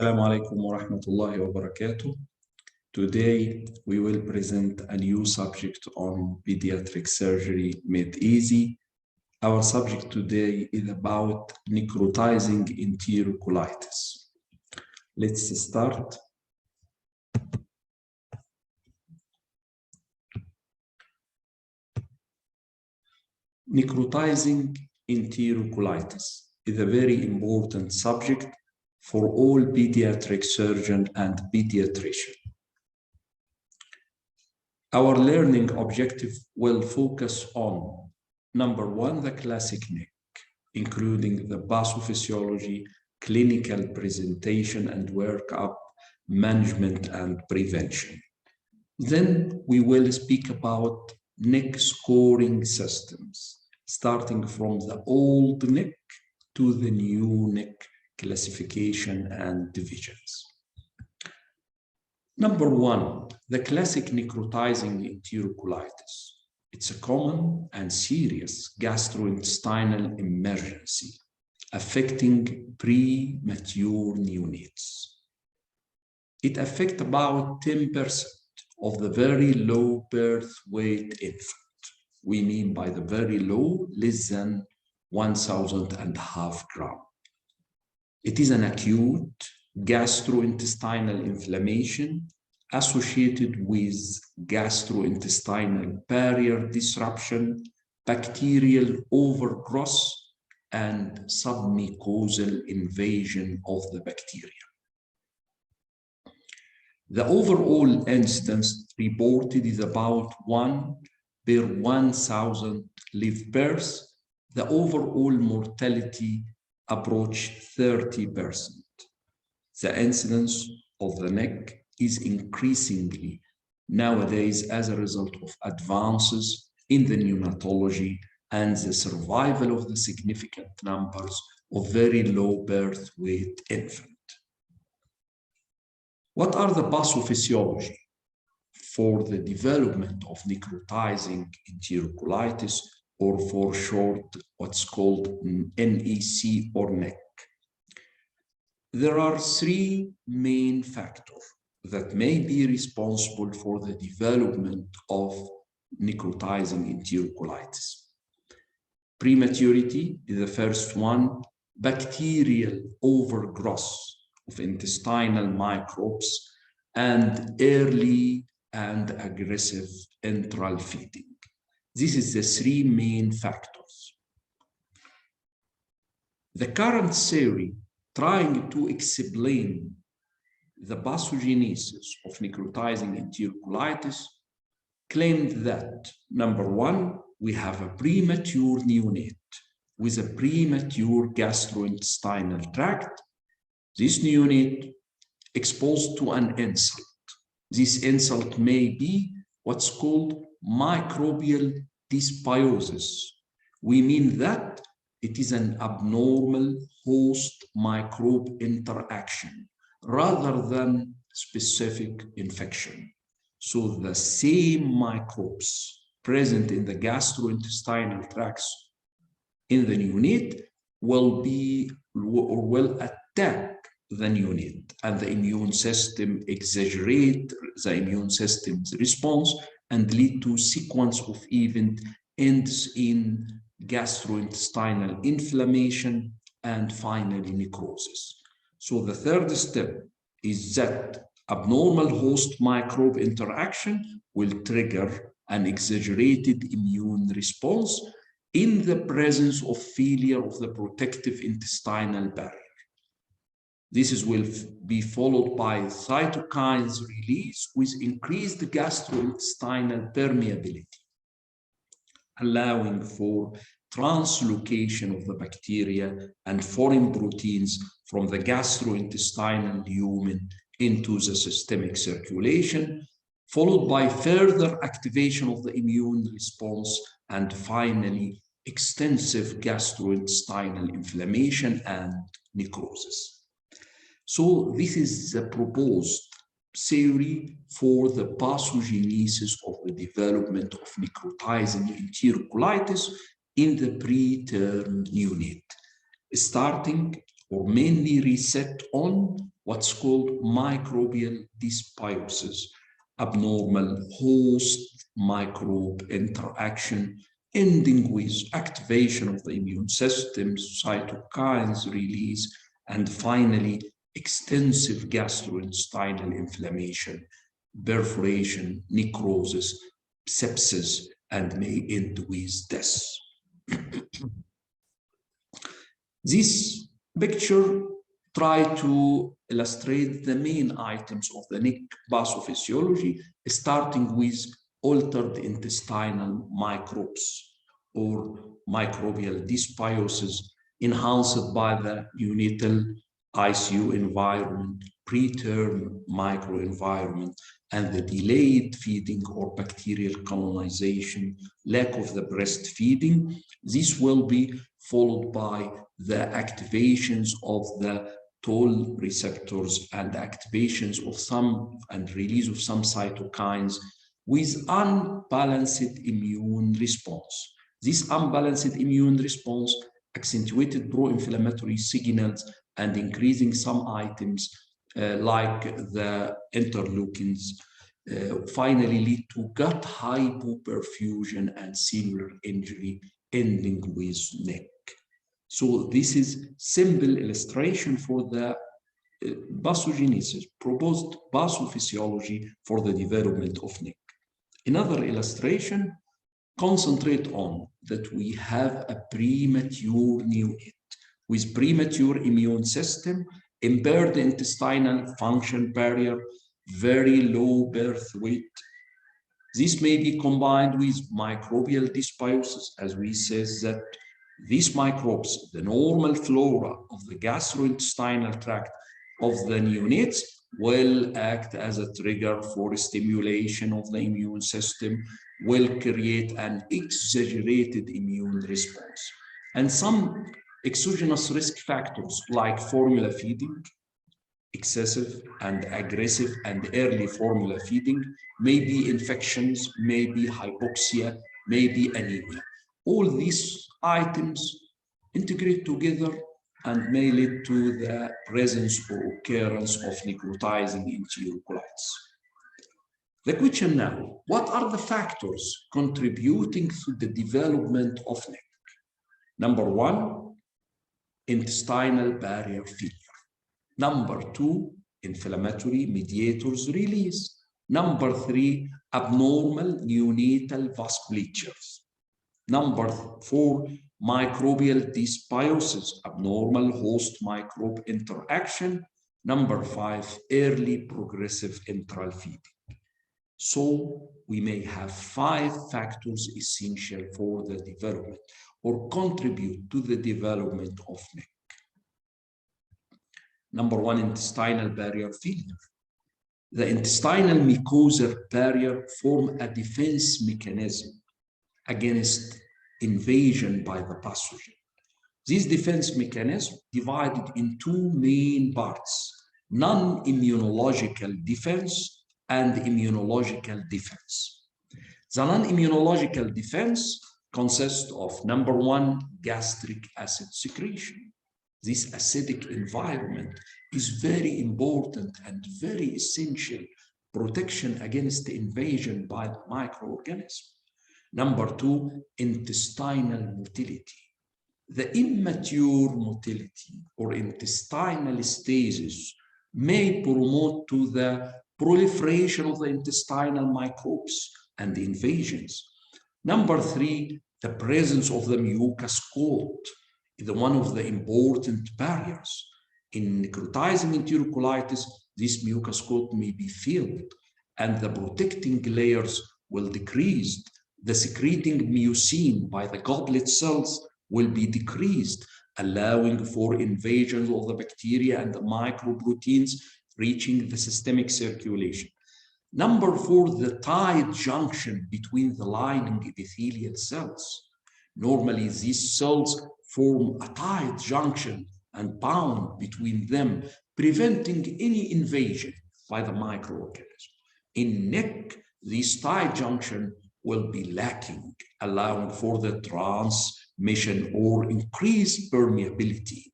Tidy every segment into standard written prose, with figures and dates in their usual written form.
Assalamu alaikum wa rahmatullahi wa barakatuh. Today we will present a new subject on pediatric surgery made easy. Our subject today is about necrotizing enterocolitis. Let's start. Necrotizing enterocolitis is a very important subject for all pediatric surgeons and pediatricians. Our learning objective will focus on, number one, the classic neck, including the pathophysiology, clinical presentation and workup, management and prevention. Then we will speak about neck scoring systems, starting from the old neck to the new neck classification and divisions. Number one, the classic necrotizing enterocolitis. It's a common and serious gastrointestinal emergency affecting premature neonates. It affects about 10% of the very low birth weight infant. We mean by the very low, less than 1,500 grams. It is an acute gastrointestinal inflammation associated with gastrointestinal barrier disruption, bacterial overgrowth, and submucosal invasion of the bacteria. The overall incidence reported is about 1 per 1,000 live births. The overall mortality approach 30%. The incidence of the neck is increasingly nowadays as a result of advances in the neonatology and the survival of the significant numbers of very low birth weight infants. What are the pathophysiology for the development of necrotizing enterocolitis, or for short, what's called NEC or neck? There are three main factors that may be responsible for the development of necrotizing enterocolitis. Prematurity is the first one, bacterial overgrowth of intestinal microbes, and early and aggressive enteral feeding. This is the three main factors. The current theory trying to explain the pathogenesis of necrotizing enterocolitis claimed that, number one, we have a premature neonate with a premature gastrointestinal tract. This neonate exposed to an insult. This insult may be what's called microbial dysbiosis. We mean that it is an abnormal host microbe interaction rather than specific infection. So the same microbes present in the gastrointestinal tracts in the neonate will attack the neonate, and the immune system exaggerate the immune system's response and lead to sequence of events ends in gastrointestinal inflammation and finally necrosis. So the third step is that abnormal host microbe interaction will trigger an exaggerated immune response in the presence of failure of the protective intestinal barrier. This will be followed by cytokines release with increased gastrointestinal permeability, allowing for translocation of the bacteria and foreign proteins from the gastrointestinal lumen into the systemic circulation, followed by further activation of the immune response, and finally extensive gastrointestinal inflammation and necrosis. So this is the proposed theory for the pathogenesis of the development of necrotizing enterocolitis in the preterm neonate, starting or mainly reset on what's called microbial dysbiosis, abnormal host microbe interaction, ending with activation of the immune system, cytokines release, and finally, extensive gastrointestinal inflammation, perforation, necrosis, sepsis, and may end with death. This picture tries to illustrate the main items of the neck pathophysiology, starting with altered intestinal microbes or microbial dysbiosis enhanced by the neonatal ICU environment, preterm microenvironment, and the delayed feeding or bacterial colonization, lack of the breastfeeding. This will be followed by the activations of the toll receptors and activations of some and release of some cytokines with unbalanced immune response. This unbalanced immune response accentuated pro-inflammatory signals and increasing some items like the interleukins finally lead to gut hypoperfusion and similar injury ending with neck. So this is simple illustration for the pathogenesis, proposed pathophysiology for the development of neck. Another illustration concentrate on that we have a premature neonate with premature immune system, impaired intestinal function barrier, very low birth weight. This may be combined with microbial dysbiosis, as we say that these microbes, the normal flora of the gastrointestinal tract of the neonates, will act as a trigger for stimulation of the immune system, will create an exaggerated immune response. And some exogenous risk factors like formula feeding, excessive and aggressive and early formula feeding, maybe infections, maybe hypoxia, maybe anemia. All these items integrate together and may lead to the presence or occurrence of necrotizing enterocolitis. The question now, what are the factors contributing to the development of neck? Number one, intestinal barrier failure. Number two, inflammatory mediators release. Number three, abnormal neonatal vasculatures. Number four, microbial dysbiosis, abnormal host microbe interaction. Number five, early progressive enteral feeding. So we may have 5 factors essential for the development or contribute to the development of neck. Number one, intestinal barrier failure. The intestinal mucosal barrier form a defense mechanism against invasion by the pathogen. This defense mechanism divided in 2 main parts, non-immunological defense and immunological defense. The non-immunological defense consists of number one, gastric acid secretion. This acidic environment is very important and very essential protection against the invasion by the microorganism. Number two, intestinal motility. The immature motility or intestinal stasis may promote to the proliferation of the intestinal microbes and the invasions. Number three, the presence of the mucus coat is one of the important barriers. In necrotizing enterocolitis, this mucus coat may be filled and the protecting layers will decrease. The secreting mucin by the goblet cells will be decreased, allowing for invasions of the bacteria and the microproteins reaching the systemic circulation. Number four, the tight junction between the lining epithelial cells. Normally, these cells form a tight junction and bound between them, preventing any invasion by the microorganism. In neck, this tight junction will be lacking, allowing for the transmission or increased permeability,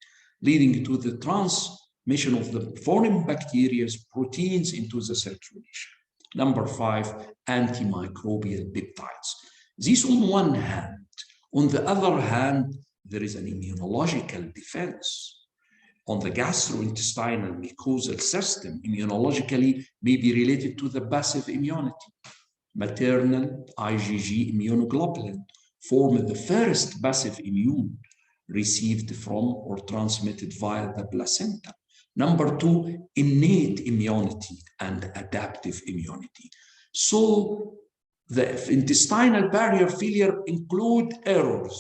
leading to the transmission transmission of the foreign bacteria's proteins into the circulation. Number 5, antimicrobial peptides. This on one hand. On the other hand, there is an immunological defense. On the gastrointestinal mucosal system, immunologically may be related to the passive immunity. Maternal IgG immunoglobulin form the first passive immune received from or transmitted via the placenta. Number 2, innate immunity and adaptive immunity. So the intestinal barrier failure include errors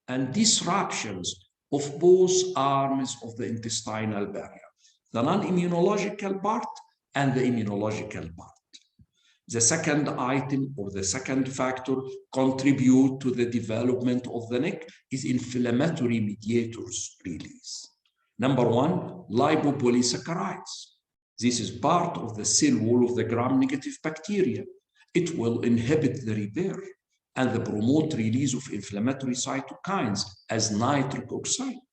and disruptions of both arms of the intestinal barrier, the non-immunological part and the immunological part. The second item or the second factor contribute to the development of the neck is inflammatory mediators release. Number 1, lipopolysaccharides. This is part of the cell wall of the gram-negative bacteria. It will inhibit the repair and the promote release of inflammatory cytokines as nitric oxide.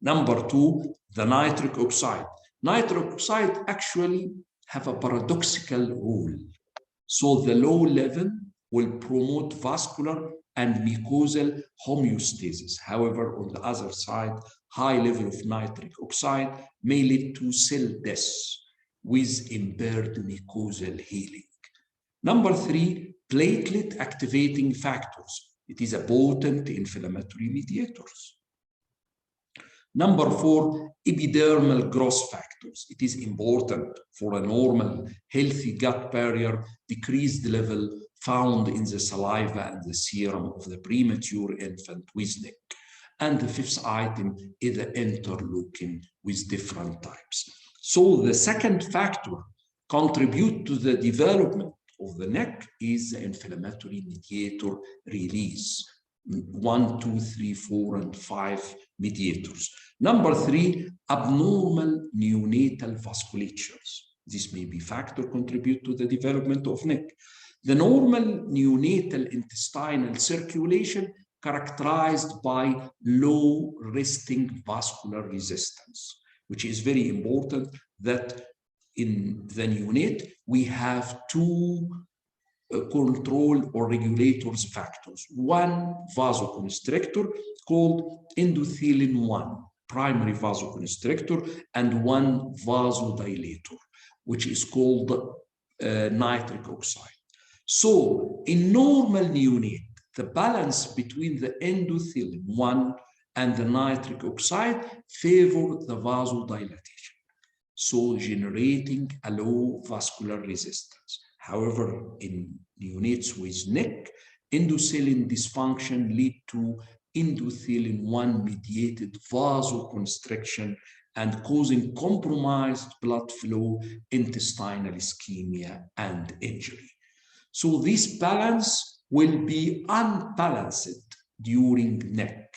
Number 2, the nitric oxide. Nitric oxide actually have a paradoxical role. So the low level will promote vascular and mucosal homeostasis. However, on the other side, high level of nitric oxide may lead to cell death with impaired mucosal healing. Number 3, platelet activating factors. It is a potent inflammatory mediators. Number 4, epidermal growth factors. It is important for a normal, healthy gut barrier, decreased level found in the saliva and the serum of the premature infant with neck. And the 5th item is the interleukin with different types. So the second factor contribute to the development of the neck is the inflammatory mediator release. 1, 2, 3, 4, and 5 mediators. Number 3, abnormal neonatal vasculatures. This may be factor contribute to the development of neck. The normal neonatal intestinal circulation characterized by low resting vascular resistance, which is very important that in the neonate we have 2 control or regulators factors. One vasoconstrictor called endothelin-1, primary vasoconstrictor, and one vasodilator, which is called nitric oxide. So in normal neonate, the balance between the endothelin-1 and the nitric oxide favor the vasodilatation, so generating a low vascular resistance. However, in neonates with neck, endothelin dysfunction lead to endothelin-1 mediated vasoconstriction and causing compromised blood flow, intestinal ischemia, and injury. So this balance will be unbalanced during neck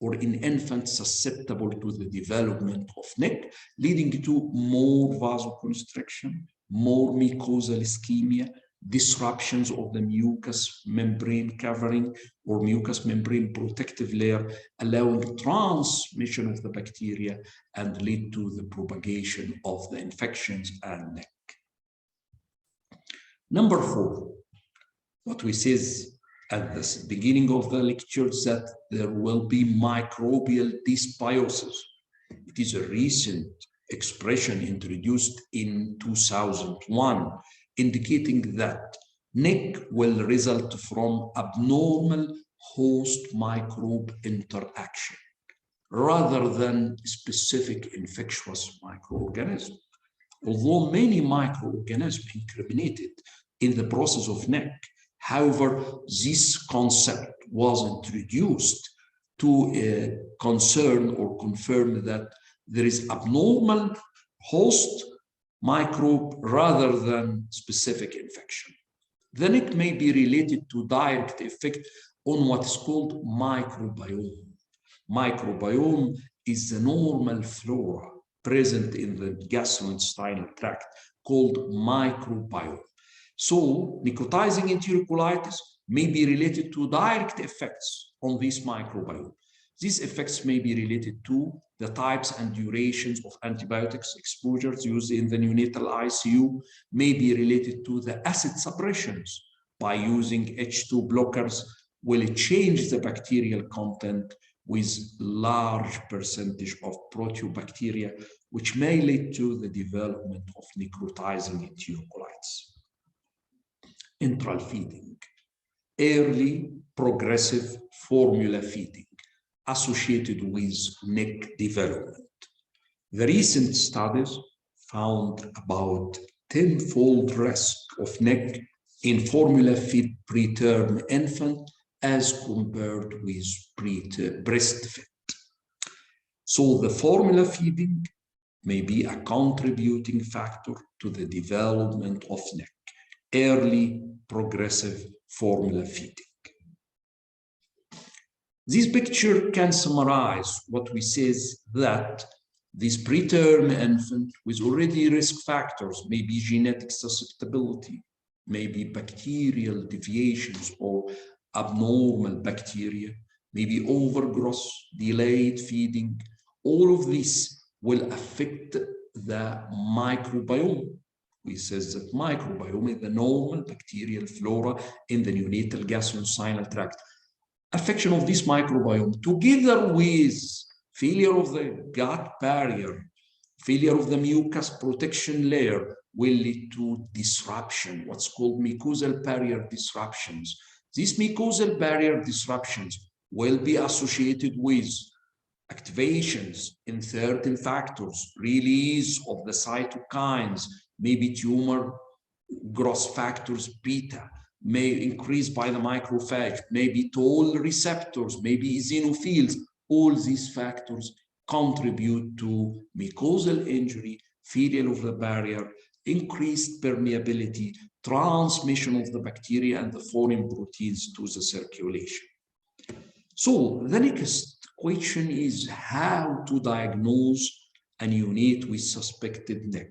or in infants susceptible to the development of neck, leading to more vasoconstriction, more mucosal ischemia, disruptions of the mucous membrane covering or mucous membrane protective layer, allowing transmission of the bacteria and lead to the propagation of the infections and neck. Number 4, what we says at the beginning of the lecture is that there will be microbial dysbiosis. It is a recent expression introduced in 2001, indicating that neck will result from abnormal host microbe interaction rather than specific infectious microorganism. Although many microorganisms incriminated in the process of neck, however, this concept was introduced to concern or confirm that there is abnormal host microbe rather than specific infection. The neck may be related to direct effect on what is called microbiome. Microbiome is the normal flora present in the gastrointestinal tract called microbiome. So necrotizing enterocolitis may be related to direct effects on this microbiome. These effects may be related to the types and durations of antibiotics exposures used in the neonatal ICU, may be related to the acid suppressions by using H2 blockers, will change the bacterial content with large percentage of proteobacteria, which may lead to the development of necrotizing enterocolitis. Enteral feeding, early progressive formula feeding associated with neck development. The recent studies found about 10-fold risk of neck in formula-fed preterm infant as compared with breastfed. So the formula feeding may be a contributing factor to the development of neck, early progressive formula feeding. This picture can summarize what we say is that this preterm infant with already risk factors, maybe genetic susceptibility, maybe bacterial deviations or abnormal bacteria, maybe overgrowth, delayed feeding, all of this will affect the microbiome. We say that microbiome is the normal bacterial flora in the neonatal gastrointestinal tract. Affection of this microbiome, together with failure of the gut barrier, failure of the mucus protection layer, will lead to disruption, what's called mucosal barrier disruptions. These mucosal barrier disruptions will be associated with activations in certain factors, release of the cytokines, maybe tumor growth factors beta, may increase by the macrophage, maybe toll receptors, maybe eosinophils. All these factors contribute to mucosal injury, failure of the barrier, increased permeability, transmission of the bacteria and the foreign proteins to the circulation. So the next question is how to diagnose a neonate with suspected neck.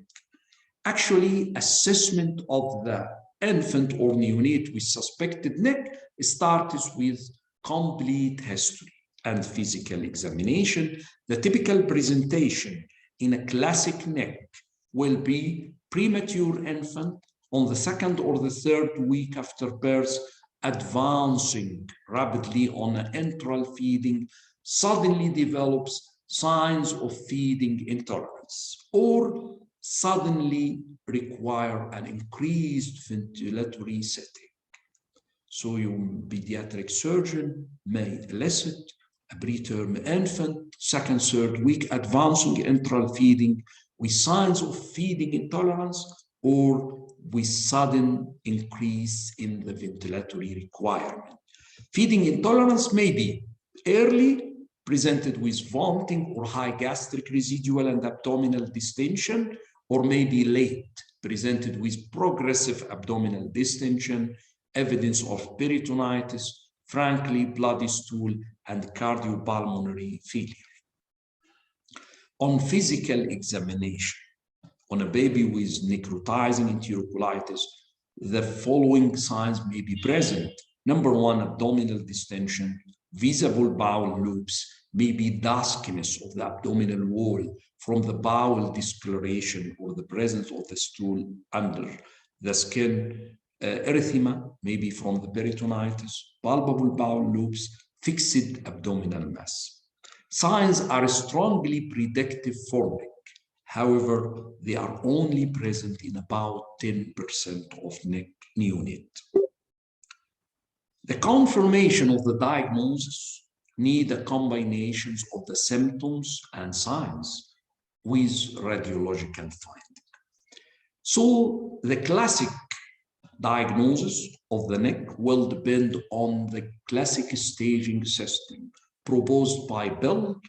Actually, assessment of the infant or neonate with suspected neck starts with complete history and physical examination. The typical presentation in a classic neck will be premature infant on the 2nd or the 3rd week after birth, advancing rapidly on an enteral feeding, suddenly develops signs of feeding intolerance, or suddenly require an increased ventilatory setting. So your pediatric surgeon may elicit a preterm infant, 2nd, 3rd week, advancing enteral feeding with signs of feeding intolerance or with sudden increase in the ventilatory requirement. Feeding intolerance may be early, presented with vomiting or high gastric residual and abdominal distension, or maybe late, presented with progressive abdominal distension, evidence of peritonitis, frankly, bloody stool, and cardiopulmonary failure. On physical examination, on a baby with necrotizing enterocolitis, the following signs may be present. Number 1, abdominal distension, visible bowel loops, maybe duskiness of the abdominal wall from the bowel discoloration or the presence of the stool under the skin, erythema, maybe from the peritonitis, palpable bowel loops, fixed abdominal mass. Signs are strongly predictive for neck. However, they are only present in about 10% of neck neonate. The confirmation of the diagnosis need a combination of the symptoms and signs with radiological finding. So the classic diagnosis of the neck will depend on the classic staging system proposed by Bell,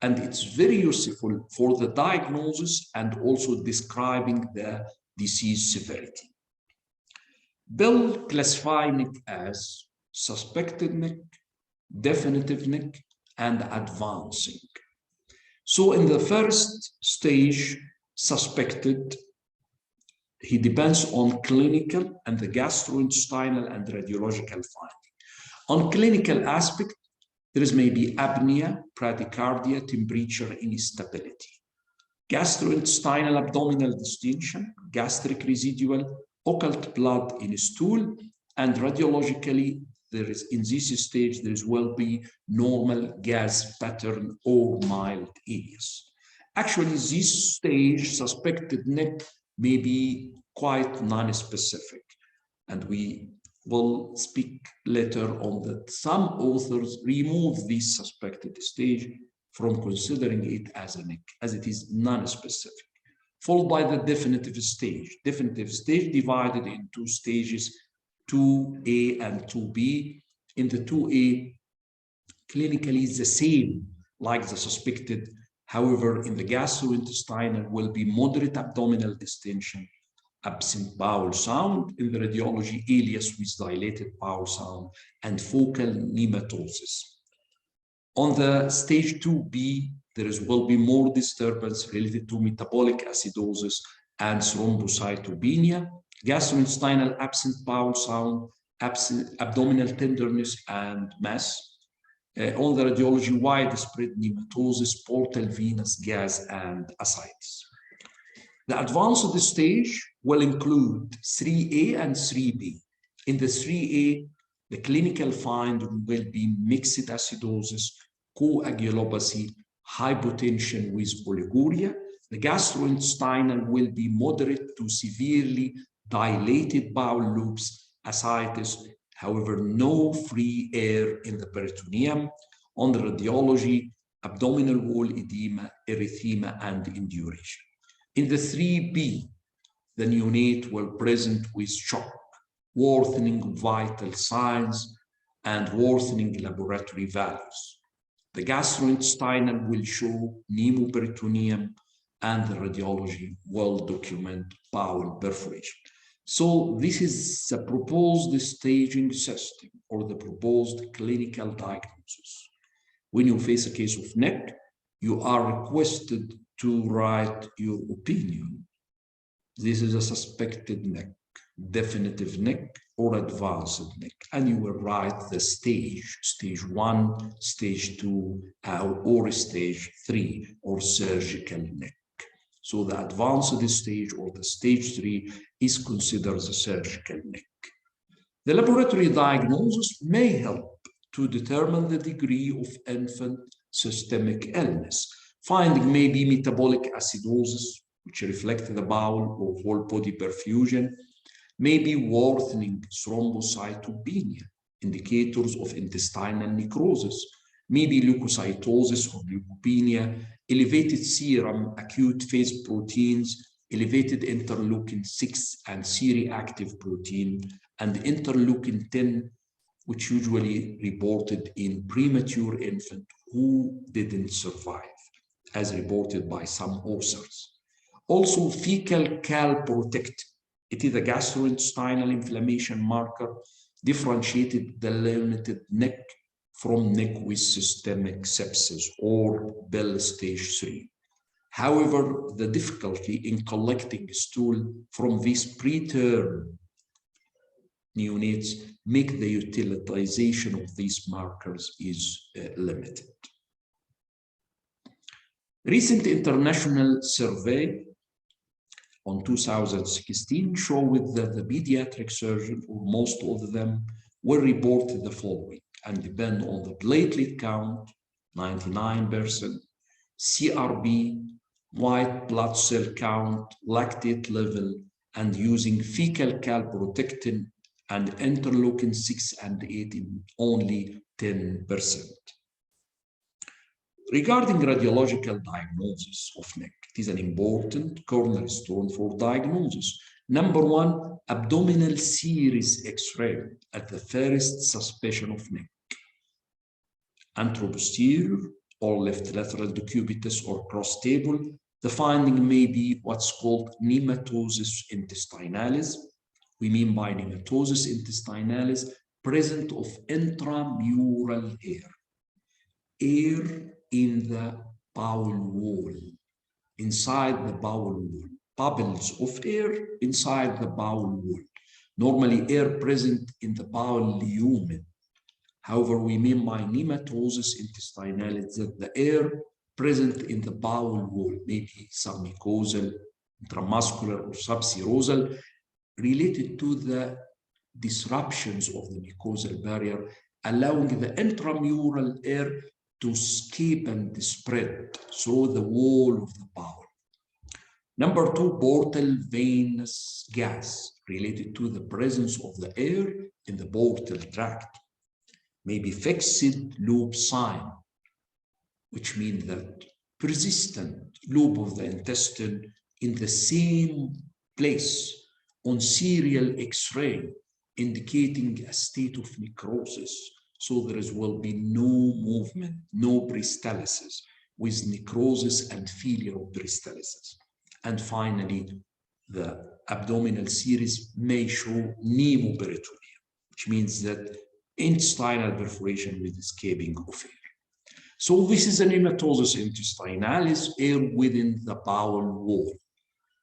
and it's very useful for the diagnosis and also describing the disease severity. Bell classifies neck as suspected neck, definitive neck, and advancing. So in the first stage, suspected, he depends on clinical and the gastrointestinal and radiological finding. On clinical aspect, There is maybe apnea, bradycardia, temperature instability. Gastrointestinal abdominal distension, gastric residual, occult blood in stool, and radiologically, there is in this stage, there will be normal gas pattern or mild areas. Actually, this stage, suspected neck, may be quite non-specific, and we will speak later on that some authors remove this suspected stage from considering it as a neck, as it is non-specific, followed by the definitive stage. Definitive stage divided in two stages, 2A and 2B. In the 2A, clinically is the same like the suspected. However, in the gastrointestinal will be moderate abdominal distension, absent bowel sound, in the radiology alias with dilated bowel sound, and focal pneumatosis. On the stage 2B, there will be more disturbance related to metabolic acidosis and thrombocytopenia, gastrointestinal absent bowel sound, absent abdominal tenderness and mass. On the radiology, widespread pneumatosis, portal venous gas, and ascites. The advanced stage will include 3A and 3B. In the 3A, the clinical finding will be mixed acidosis, coagulopathy, hypotension with oliguria. The gastrointestinal will be moderate to severely dilated bowel loops, ascites, however, no free air in the peritoneum. On the radiology, abdominal wall edema, erythema, and induration. In the 3B, the neonate will present with shock, worsening vital signs, and worsening laboratory values. The gastrointestinal will show pneumoperitoneum, and the radiology will document bowel perforation. So this is the proposed staging system or the proposed clinical diagnosis. When you face a case of neck, you are requested to write your opinion. This is a suspected neck, definitive neck, or advanced neck, and you will write the stage 1, stage 2, or stage 3, or surgical neck. So the advanced stage or the stage 3 is considered the surgical neck. The laboratory diagnosis may help to determine the degree of infant systemic illness. Finding may be metabolic acidosis, which reflects the bowel or whole body perfusion, may be worsening thrombocytopenia, indicators of intestinal necrosis, may be leukocytosis or leukopenia, elevated serum acute phase proteins, elevated interleukin-6 and C-reactive protein, and interleukin-10, which usually reported in premature infant who didn't survive, as reported by some authors. Also, fecal calprotectin. It is a gastrointestinal inflammation marker, differentiated the limited neck from neck with systemic sepsis or Bell stage 3. However, the difficulty in collecting stool from these preterm neonates make the utilization of these markers is limited. Recent international survey on 2016 showed that the pediatric surgeon, or most of them, will report the following and depend on the platelet count, 99%, CRP, white blood cell count, lactate level, and using fecal calprotectin and interleukin-6 and 8 in only 10%. Regarding radiological diagnosis of neck, it is an important cornerstone for diagnosis. Number 1, abdominal series X-ray at the first suspicion of neck. Anteroposterior or left lateral decubitus or cross table, the finding may be what's called pneumatosis intestinalis. We mean by pneumatosis intestinalis, presence of intramural air in the bowel wall, inside the bowel wall, bubbles of air inside the bowel wall. Normally air present in the bowel lumen, However, we mean by Pneumatosis Intestinalis that the air present in the bowel wall, maybe submucosal, intramuscular, or subserosal, related to the disruptions of the mucosal barrier, allowing the intramural air to escape and spread through the wall of the bowel. Number two, portal venous gas, related to the presence of the air in the portal tract. Maybe fixed loop sign, which means that persistent loop of the intestine in the same place on serial X-ray, indicating a state of necrosis. So there will be no movement, no peristalsis, with necrosis and failure of peristalsis. And finally, the abdominal series may show pneumoperitoneal, which means that intestinal perforation with escaping of air. So this is a Pneumatosis Intestinalis, air within the bowel wall,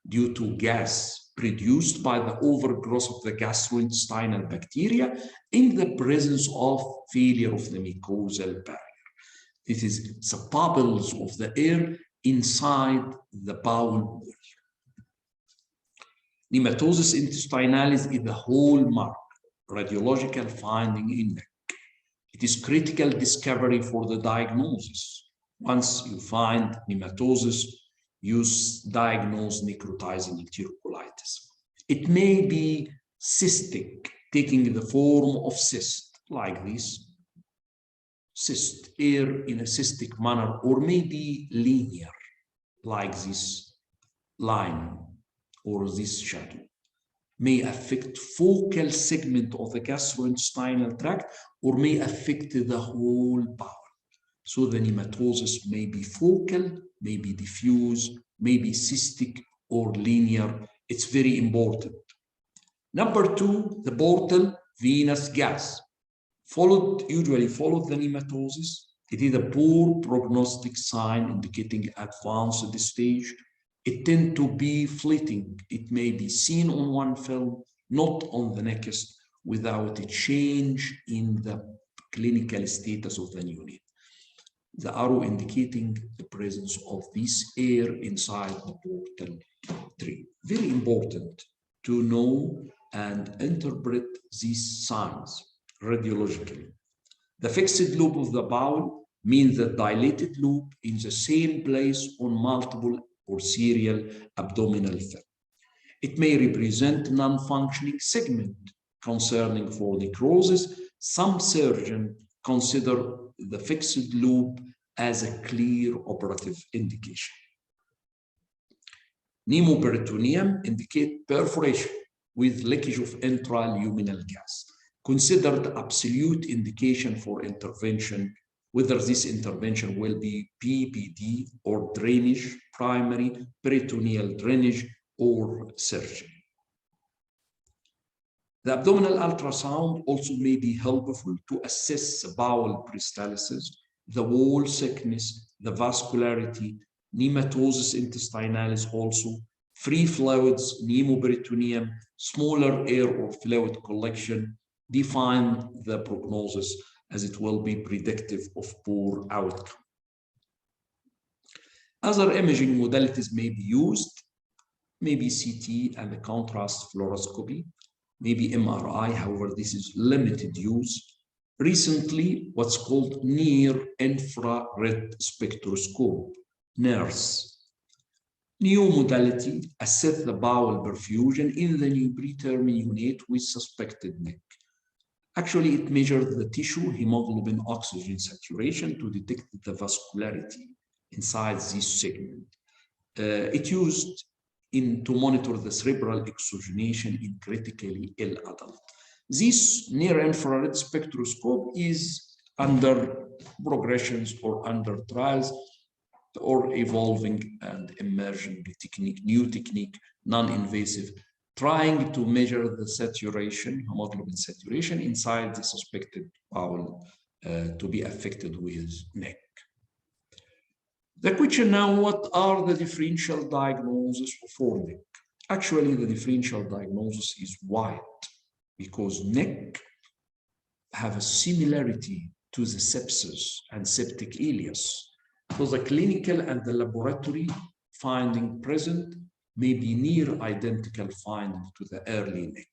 due to gas produced by the overgrowth of the gastrointestinal bacteria in the presence of failure of the mucosal barrier. This is the bubbles of the air inside the bowel wall. Pneumatosis intestinalis is the hallmark radiological finding in neck. It is critical discovery for the diagnosis. Once you find pneumatosis, you diagnose necrotizing enterocolitis. It may be cystic, taking the form of cyst, like this, cyst, air in a cystic manner, or maybe linear, like this line or this shadow. May affect focal segment of the gastrointestinal tract, or may affect the whole bowel. So the pneumatosis may be focal, may be diffuse, may be cystic or linear. It's very important. Number two, the portal venous gas. Usually followed the pneumatosis. It is a poor prognostic sign indicating advanced stage. It tends to be fleeting. It may be seen on one film, not on the next, without a change in the clinical status of the neonate. The arrow indicating the presence of this air inside the portal tree. Very important to know and interpret these signs radiologically. The fixed loop of the bowel means the dilated loop in the same place on multiple or serial abdominal film. It may represent non-functioning segment concerning for necrosis. Some surgeons consider the fixed loop as a clear operative indication. Pneumoperitoneum indicate perforation with leakage of intraluminal gas, considered absolute indication for intervention, whether this intervention will be PPD or drainage, primary peritoneal drainage, or surgery. The abdominal ultrasound also may be helpful to assess bowel peristalsis, the wall thickness, the vascularity, pneumatosis intestinalis also, free fluids, pneumoperitoneum, smaller air or fluid collection, define the prognosis as it will be predictive of poor outcome. Other imaging modalities may be used, maybe CT and the contrast fluoroscopy, maybe MRI, however, this is limited use. Recently, what's called near-infrared spectroscope, NIRS. New modality, assess the bowel perfusion in the new preterm neonate with suspected neck. Actually, it measures the tissue hemoglobin oxygen saturation to detect the vascularity inside this segment. It used to monitor the cerebral oxygenation in critically ill adult. This near-infrared spectroscope is under progressions or under trials or evolving and emerging technique, new technique, non-invasive, trying to measure the saturation, hemoglobin saturation inside the suspected bowel to be affected with neck. The question now, what are the differential diagnoses for neck? Actually, the differential diagnosis is wide because neck have a similarity to the sepsis and septic ileus. So the clinical and the laboratory finding present may be near identical finding to the early neck.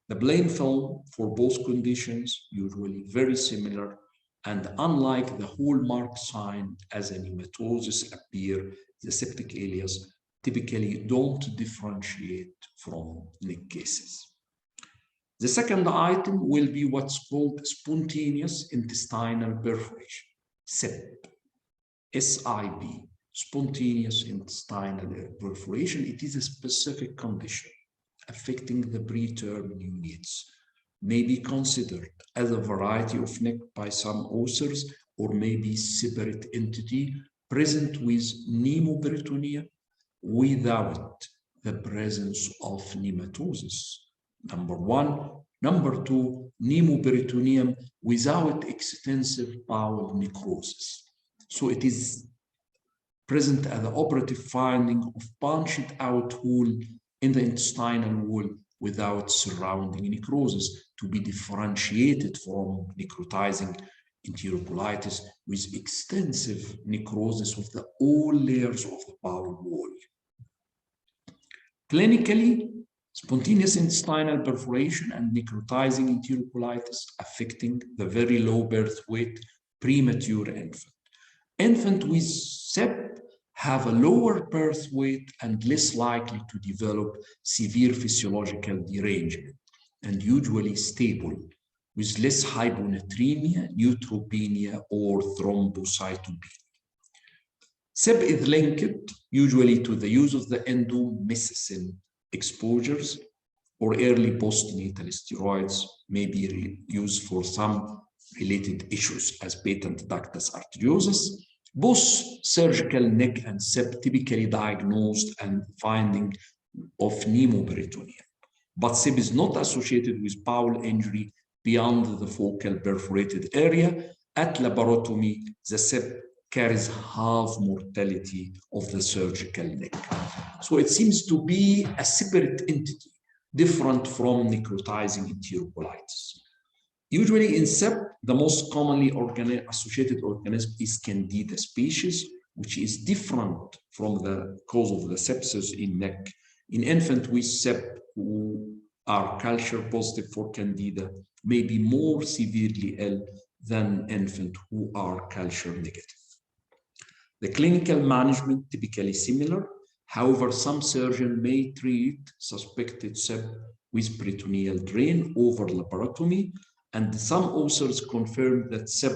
The blame film for both conditions usually very similar, and unlike the hallmark sign as a pneumatosis appear, the septic ileus typically don't differentiate from neck cases. The second item will be what's called spontaneous intestinal perforation, SIP, SIP, spontaneous intestinal perforation. It is a specific condition affecting the preterm neonates, may be considered as a variety of neck by some authors, or may be separate entity present with pneumoperitoneum without the presence of pneumatosis. Number one. Number two, pneumoperitoneum without extensive bowel necrosis. So it is present as the operative finding of punched out hole in the intestinal wall without surrounding necrosis, to be differentiated from necrotizing enterocolitis with extensive necrosis of the all layers of the bowel wall. Clinically, spontaneous intestinal perforation and necrotizing enterocolitis affecting the very low birth weight premature infant. Infant with SEP have a lower birth weight and less likely to develop severe physiological derangement, and usually stable, with less hyponatremia, neutropenia, or thrombocytopenia. SEP is linked usually to the use of the endomycin exposures, or early postnatal steroids may be used for some related issues as patent ductus arteriosus. Both surgical neck and SEP typically diagnosed and finding of pneumoperitoneum, but SEP is not associated with bowel injury beyond the focal perforated area. At laparotomy, the SEP carries half mortality of the surgical neck. So it seems to be a separate entity, different from necrotizing enterocolitis. Usually in SEP, the most commonly associated organism is Candida species, which is different from the cause of the sepsis in neck. In infant with SEP who are culture positive for Candida may be more severely ill than infant who are culture negative. The clinical management typically similar. However, some surgeon may treat suspected SEP with peritoneal drain over laparotomy, and some authors confirm that SEP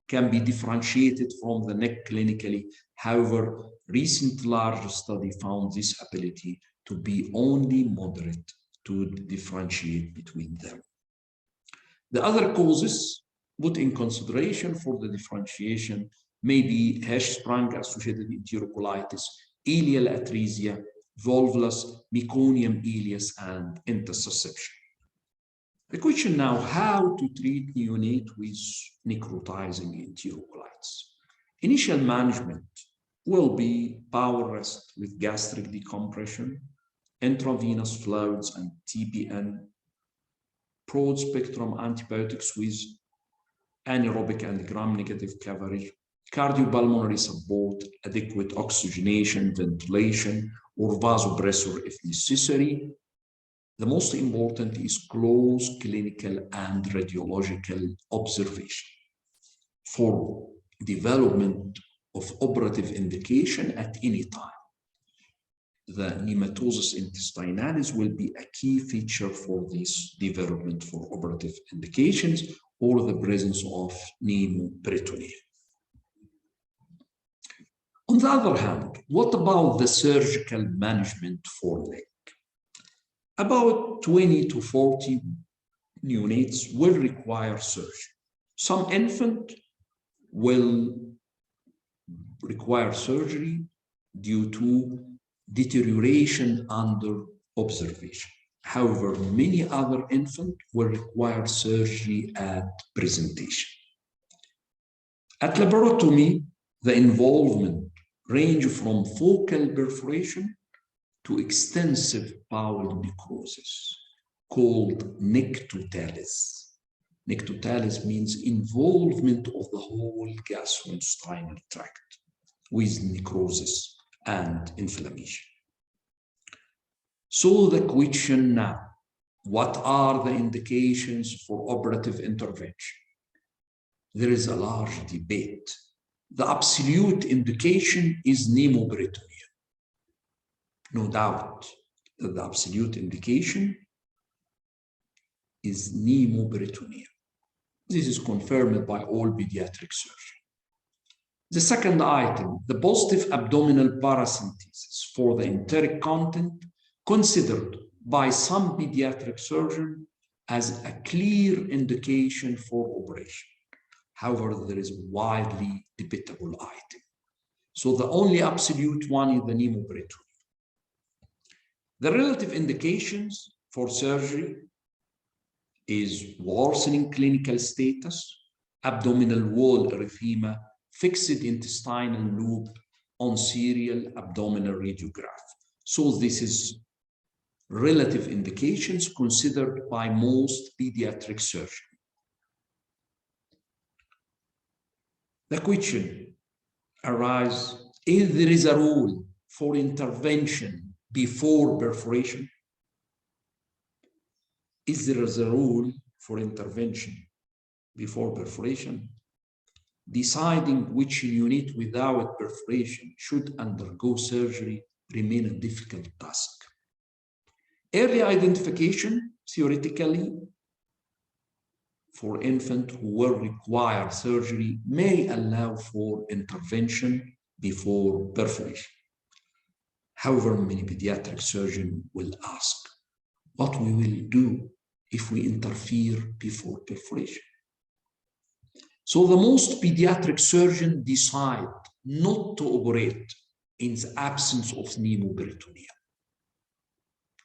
can be differentiated from the neck clinically. However, recent large study found this ability to be only moderate to differentiate between them. The other causes put in consideration for the differentiation may be Hirschsprung associated enterocolitis, ileal atresia, volvulus, meconium ileus, and intussusception. The question now, how to treat neonate with necrotizing enterocolitis? Initial management will be bowel rest with gastric decompression, intravenous fluids and TPN, broad-spectrum antibiotics with anaerobic and gram-negative coverage, cardiopulmonary support, adequate oxygenation, ventilation, or vasopressor if necessary. The most important is close clinical and radiological observation for development of operative indication at any time. The Pneumatosis Intestinalis will be a key feature for this development for operative indications, or the presence of pneumoperitoneum. On the other hand, what about the surgical management for neck? About 20 to 40 neonates will require surgery. Some infant will require surgery due to deterioration under observation. However, many other infants will require surgery at presentation. At laparotomy, the involvement range from focal perforation to extensive bowel necrosis, called necrotalis. Necrotizing means involvement of the whole gastrointestinal tract with necrosis and inflammation. So the question now, what are the indications for operative intervention? There is a large debate. The absolute indication is pneumoperitoneal. No doubt that the absolute indication is pneumoperitoneal. This is confirmed by all pediatric surgeons. The second item, the positive abdominal paracentesis for the enteric content, considered by some pediatric surgeons as a clear indication for operation. However, there is a widely debatable item. So the only absolute one is the pneumoperitoneal. The relative indications for surgery is worsening clinical status, abdominal wall erythema, fixed intestinal loop on serial abdominal radiograph. So this is relative indications considered by most pediatric surgeons. The question arises, if there is a rule for intervention before perforation, is there a rule for intervention before perforation? Deciding which unit without perforation should undergo surgery remain a difficult task. Early identification, theoretically, for infants who will require surgery may allow for intervention before perforation. However, many pediatric surgeons will ask what we will do if we interfere before perforation. So the most pediatric surgeons decide not to operate in the absence of pneumoperitoneum.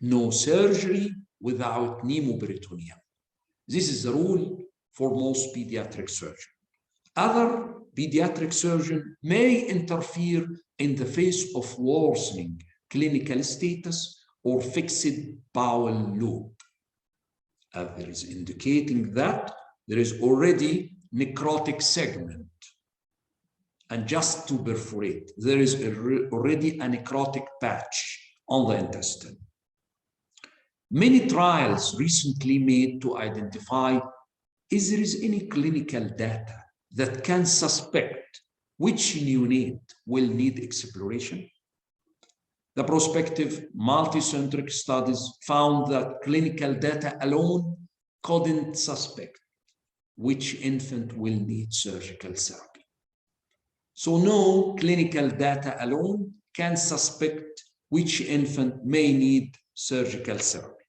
No surgery without pneumoperitoneum. This is the rule for most pediatric surgeons. Other pediatric surgeons may interfere in the face of worsening clinical status or fixed bowel loop. There is indicating that there is already necrotic segment. And just to perforate, there is already a necrotic patch on the intestine. Many trials recently made to identify if there is any clinical data that can suspect which neonate will need exploration. The prospective multicentric studies found that clinical data alone couldn't suspect which infant will need surgical therapy. So no clinical data alone can suspect which infant may need surgical therapy.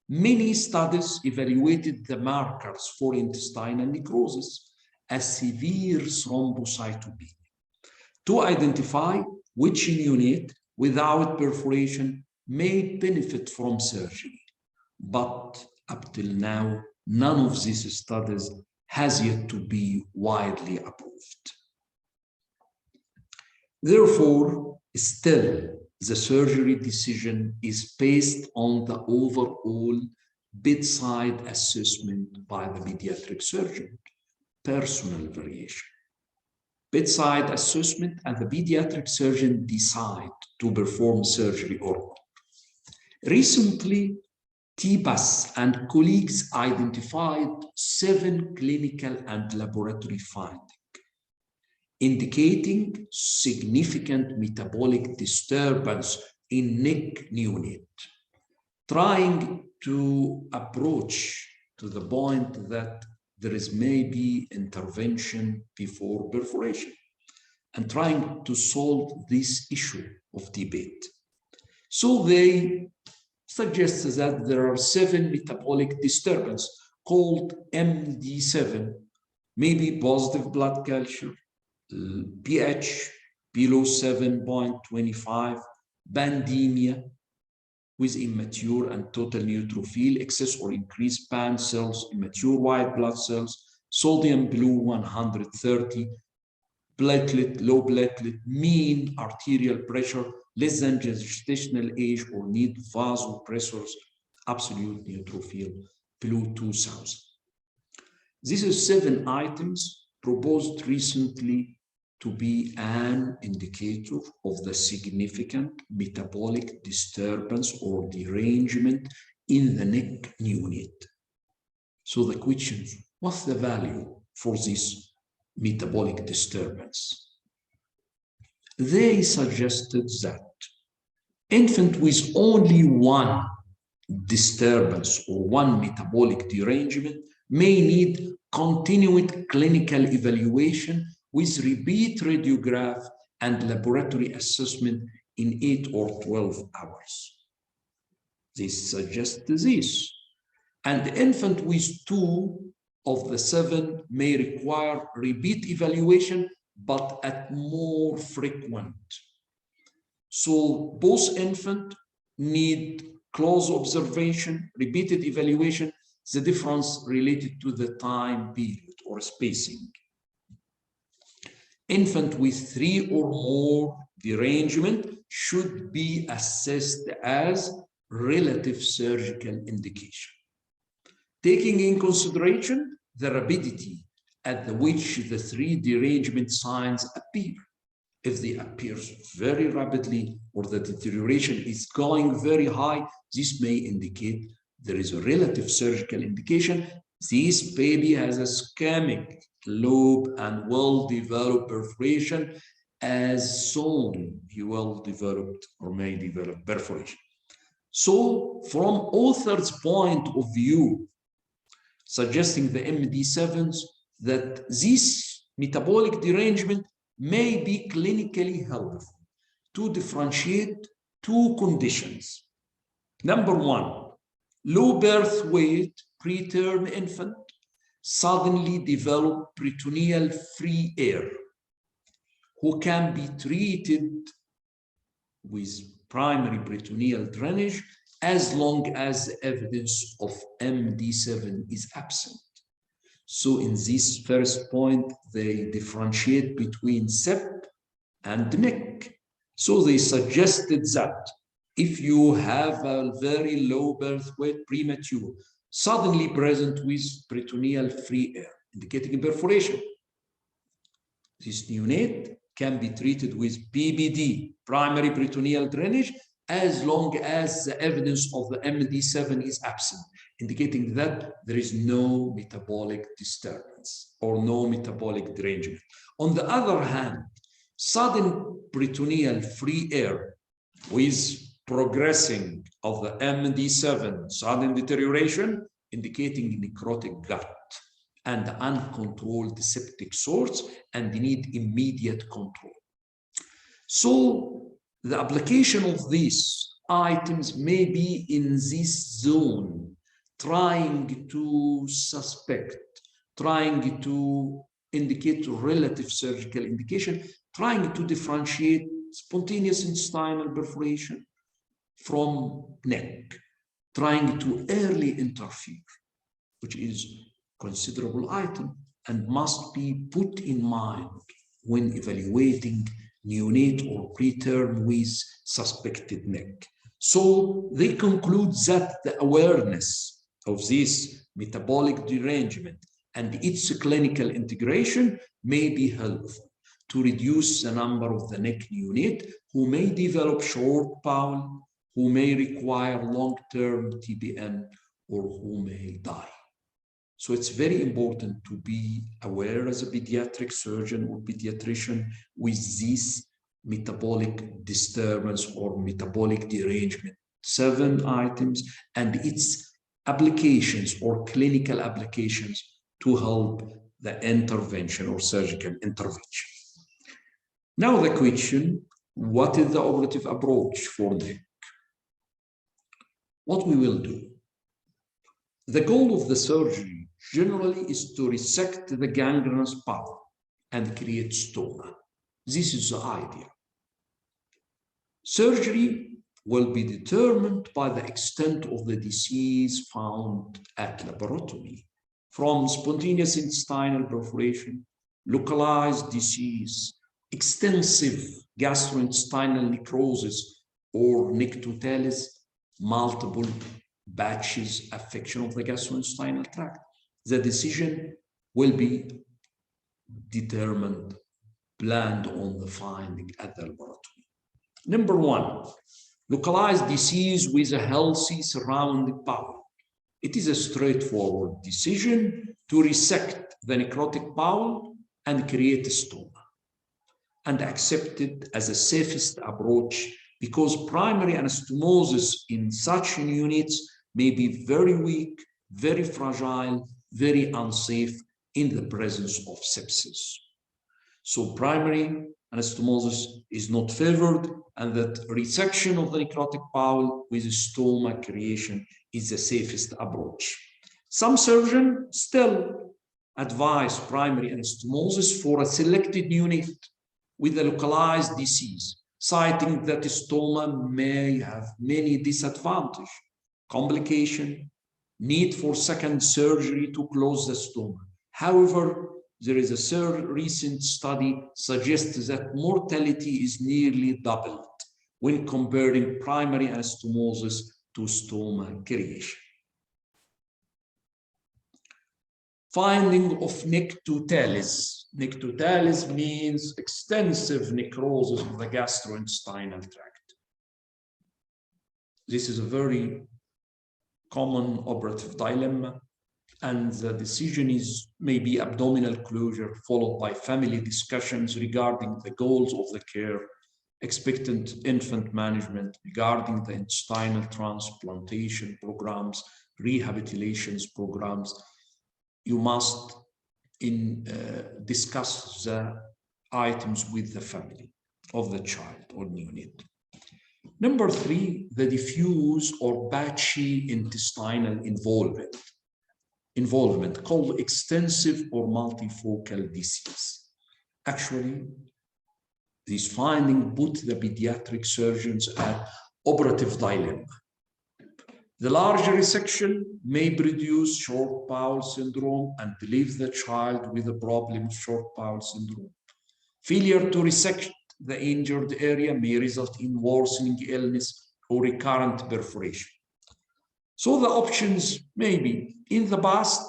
Many studies evaluated the markers for intestinal necrosis as severe thrombocytopenia to identify which neonate without perforation may benefit from surgery. But up till now, none of these studies has yet to be widely approved. Therefore, still, the surgery decision is based on the overall bedside assessment by the pediatric surgeon, personal variation. Bedside assessment and the pediatric surgeon decide to perform surgery or not. Recently, TBAS and colleagues identified 7 clinical and laboratory findings indicating significant metabolic disturbance in neck neonate, trying to approach to the point that there is maybe intervention before perforation and trying to solve this issue of debate. So they suggest that there are 7 metabolic disturbances called MD7, maybe positive blood culture, pH below 7.25, bandemia with immature and total neutrophil, excess or increased pan cells, immature white blood cells, sodium below 130, platelet, low platelet, mean arterial pressure, less than gestational age or need vasopressors, absolute neutrophil below 2000. These are 7 items proposed recently to be an indicator of the significant metabolic disturbance or derangement in the neck neonate. So the question is, what's the value for this metabolic disturbance? They suggested that infant with only one disturbance or one metabolic derangement may need continued clinical evaluation with repeat radiograph and laboratory assessment in 8 or 12 hours. They suggest this. And the infant with 2 of the 7 may require repeat evaluation, but at more frequent. So both infants need close observation, repeated evaluation, the difference related to the time period or spacing. Infant with 3 or more derangement should be assessed as relative surgical indication, taking in consideration the rapidity at which the 3 derangement signs appear. If they appear very rapidly or the deterioration is going very high, this may indicate there is a relative surgical indication. This baby has a ischemic lobe and well-developed perforation, as soon he well-developed or may develop perforation. So from author's point of view, suggesting the MD7s, that this metabolic derangement may be clinically helpful to differentiate 2 conditions. Number 1, low birth weight preterm infant suddenly develop peritoneal free air, who can be treated with primary peritoneal drainage as long as evidence of MD7 is absent. So in this first point, they differentiate between SEP and neck. So they suggested that if you have a very low birth weight premature, suddenly present with peritoneal free air, indicating perforation, this neonate can be treated with PPD, primary peritoneal drainage, as long as the evidence of the MD7 is absent, indicating that there is no metabolic disturbance or no metabolic derangement. On the other hand, sudden peritoneal free air with progressing of the MD7, sudden deterioration, indicating necrotic gut and uncontrolled septic source and need immediate control. So the application of these items may be in this zone, trying to suspect, trying to indicate relative surgical indication, trying to differentiate spontaneous intestinal perforation from neck, trying to early interfere, which is considerable item and must be put in mind when evaluating neonate or preterm with suspected neck. So they conclude that the awareness of this metabolic derangement and its clinical integration may be helpful to reduce the number of the neck neonate who may develop short bowel, who may require long-term TBN, or who may die. So it's very important to be aware as a pediatric surgeon or pediatrician with this metabolic disturbance or metabolic derangement, 7 items, and its applications or clinical applications to help the intervention or surgical intervention. Now the question, what is the operative approach for neck? What we will do? The goal of the surgery generally is to resect the gangrenous part and create stoma. This is the idea. Surgery will be determined by the extent of the disease found at laparotomy, from spontaneous intestinal perforation, localized disease, extensive gastrointestinal necrosis or necrotalis, multiple batches affection of the gastrointestinal tract. The decision will be determined, planned on the finding at the laboratory. Number one, localized disease with a healthy surrounding bowel. It is a straightforward decision to resect the necrotic bowel and create a stoma, and accept it as the safest approach because primary anastomosis in such units may be very weak, very fragile, very unsafe in the presence of sepsis. So primary anastomosis is not favored, and that resection of the necrotic bowel with stoma creation is the safest approach. Some surgeons still advise primary anastomosis for a selected unit with a localized disease, citing that the stoma may have many disadvantages, complication, need for second surgery to close the stoma. However, there is a recent study suggests that mortality is nearly doubled when comparing primary anastomosis to stoma creation. Finding of Necrotizing. Necrotizing means extensive necrosis of the gastrointestinal tract. This is a very common operative dilemma, and the decision is maybe abdominal closure followed by family discussions regarding the goals of the care, expectant infant management, regarding the intestinal transplantation programs, rehabilitations programs. You must discuss the items with the family of the child or neonate. Number three, the diffuse or patchy intestinal involvement called extensive or multifocal disease. Actually, this finding put the pediatric surgeons at operative dilemma. The larger resection may produce short bowel syndrome and leave the child with a problem of short bowel syndrome. Failure to resect the injured area may result in worsening illness or recurrent perforation. So the options may be, in the past,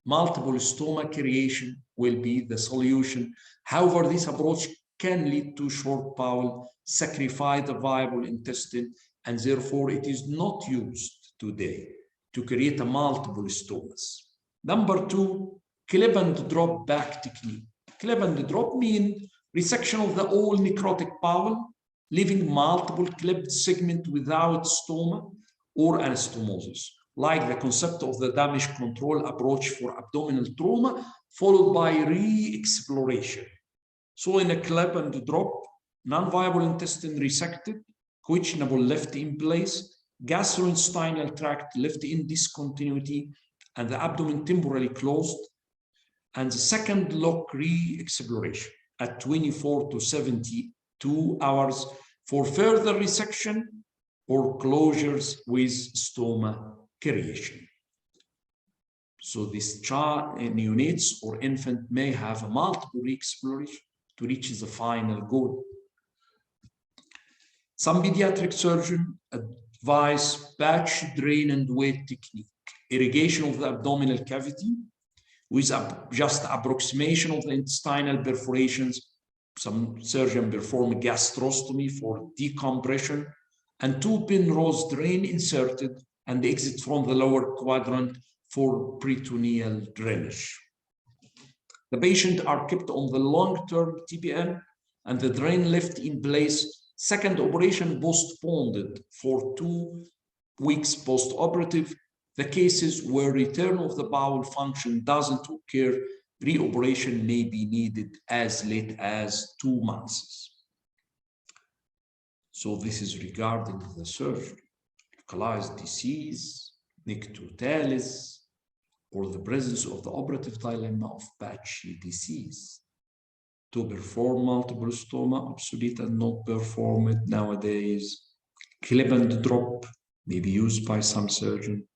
multiple stoma creation will be the solution. However, this approach can lead to short bowel, sacrifice the viable intestine, and therefore it is not used today to create a multiple stomas. Number two, clip and drop back technique. Clip and drop mean resection of the whole necrotic bowel, leaving multiple clipped segments without stoma or anastomosis, like the concept of the damage control approach for abdominal trauma, followed by re-exploration. So in a clip and drop, non-viable intestine resected, questionable left in place, gastrointestinal tract left in discontinuity, and the abdomen temporarily closed, and the second lock re-exploration at 24 to 72 hours for further resection or closures with stoma creation. So this child, neonates or infant may have a multiple re-exploration to reach the final goal. Some pediatric surgeons advise patch, drain, and wait technique, irrigation of the abdominal cavity with just approximation of the intestinal perforations. Some surgeons perform gastrostomy for decompression, and two Penrose drain inserted and exit from the lower quadrant for peritoneal drainage. The patient are kept on the long-term TPN and the drain left in place. Second operation postponed for 2 weeks post-operative. The cases where return of the bowel function doesn't occur, re-operation may be needed as late as 2 months. So this is regarding the surgery. Localized disease, Necrotizing, or the presence of the operative dilemma of patchy disease. To perform multiple stoma, obsolete and not performed nowadays. Clip and drop may be used by some surgeon.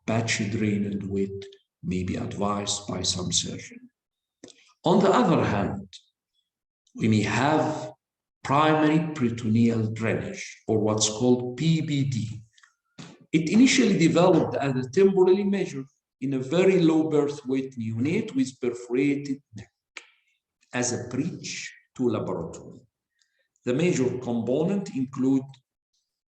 Patchy drain and wait may be advised by some surgeon. On the other hand, we may have primary peritoneal drainage, or what's called PPD. It initially developed as a temporary measure in a very low birth weight neonate with perforated neck as a bridge to laparotomy. The major component include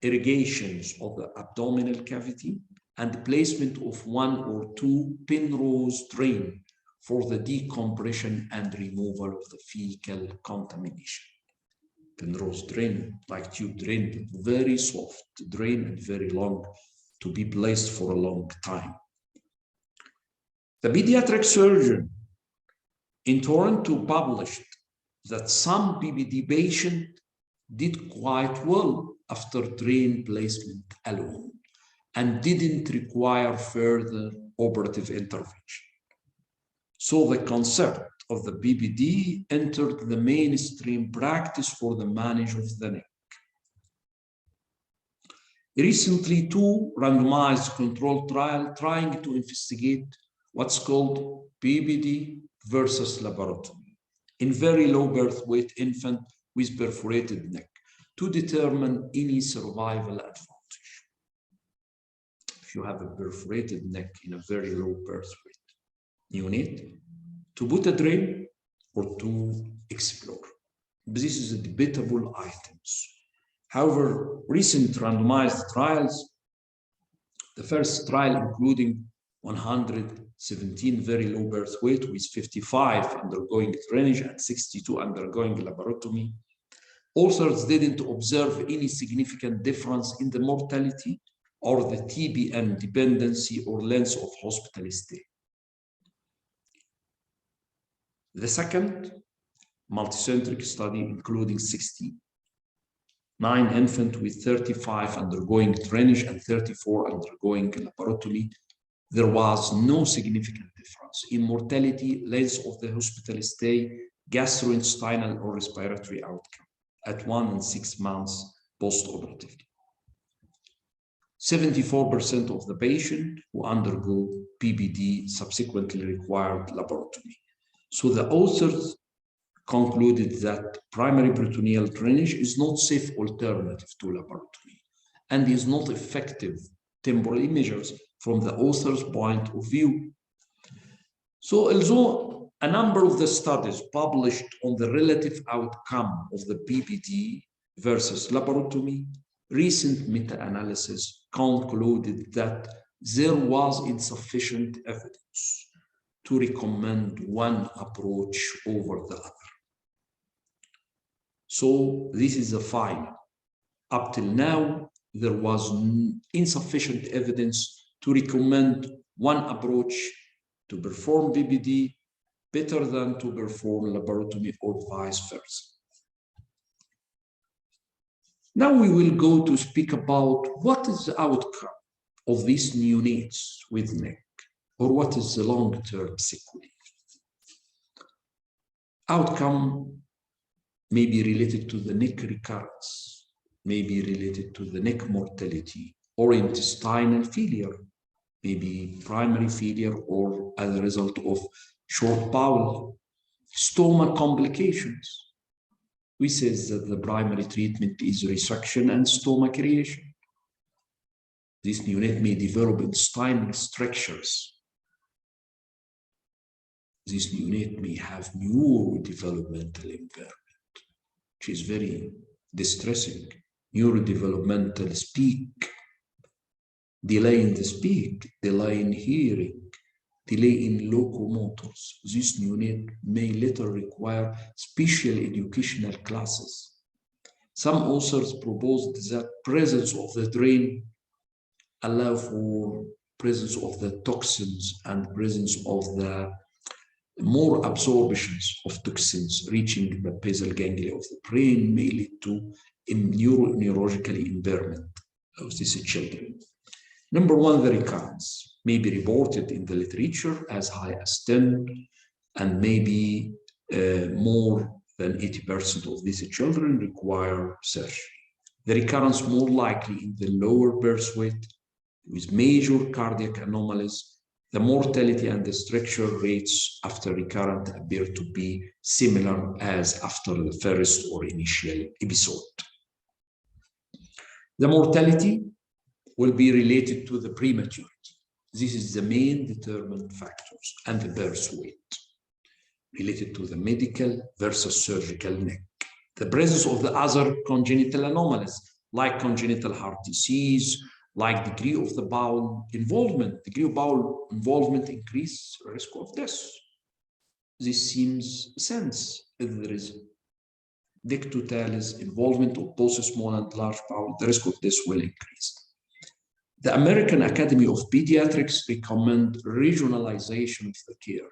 irrigations of the abdominal cavity and placement of 1 or 2 Penrose drain for the decompression and removal of the fecal contamination. Penrose drain, like tube drain, but very soft drain and very long to be placed for a long time. The pediatric surgeon in Toronto published that some PBD patients did quite well after drain placement alone and didn't require further operative intervention. So the concept of the PBD entered the mainstream practice for the management of the neck. Recently, 2 randomized controlled trials trying to investigate what's called PBD versus laparotomy in very low birth weight infant with perforated neck to determine any survival advantage. If you have a perforated neck in a very low birth weight neonate, to put a drain or to explore. This is a debatable items. However, recent randomized trials, the first trial including 117 very low birth weight with 55 undergoing drainage and 62 undergoing laparotomy, authors didn't observe any significant difference in the mortality or the TBM dependency or length of hospital stay. The second multicentric study, including 69 infants with 35 undergoing drainage and 34 undergoing laparotomy, there was no significant difference in mortality, length of the hospital stay, gastrointestinal or respiratory outcome at 1 and 6 months post-operatively. 74% of the patients who undergo PBD subsequently required laparotomy. So the authors concluded that primary peritoneal drainage is not safe alternative to laparotomy and is not effective temporary measures from the author's point of view. So although a number of the studies published on the relative outcome of the PBD versus laparotomy, recent meta-analysis concluded that there was insufficient evidence to recommend one approach over the other. So this is the final. Up till now, there was insufficient evidence to recommend one approach to perform PBD better than to perform laparotomy or vice versa. Now we will go to speak about what is the outcome of these neonates with neck, or what is the long-term sequelae. Outcome may be related to the neck recurrence, may be related to the neck mortality, or intestinal failure, maybe primary failure or as a result of short bowel, stomach complications. We say that the primary treatment is resection and stomach aeration. This neonate may develop intestinal strictures. This neonate may have neurodevelopmental impairment, which is very distressing. Neurodevelopmental speak, delay in the speak, delay in hearing, delay in locomotors. This neonate may later require special educational classes. Some authors proposed that presence of the drain allow for presence of the toxins and presence of the more absorptions of toxins reaching the basal ganglia of the brain may lead to neurological impairment of these children. Number one, the recurrence may be reported in the literature as high as 10, and maybe more than 80% of these children require surgery. The recurrence more likely in the lower birth weight with major cardiac anomalies. The mortality and the structure rates after recurrent appear to be similar as after the first or initial episode. The mortality will be related to the prematurity. This is the main determinant factors and the birth weight related to the medical versus surgical neck. The presence of the other congenital anomalies, like congenital heart disease, like degree of the bowel involvement. Degree of bowel involvement increase risk of death. This seems sense. If there is dictotalis involvement of both small and large bowel, the risk of death will increase. The American Academy of Pediatrics recommend regionalization of the care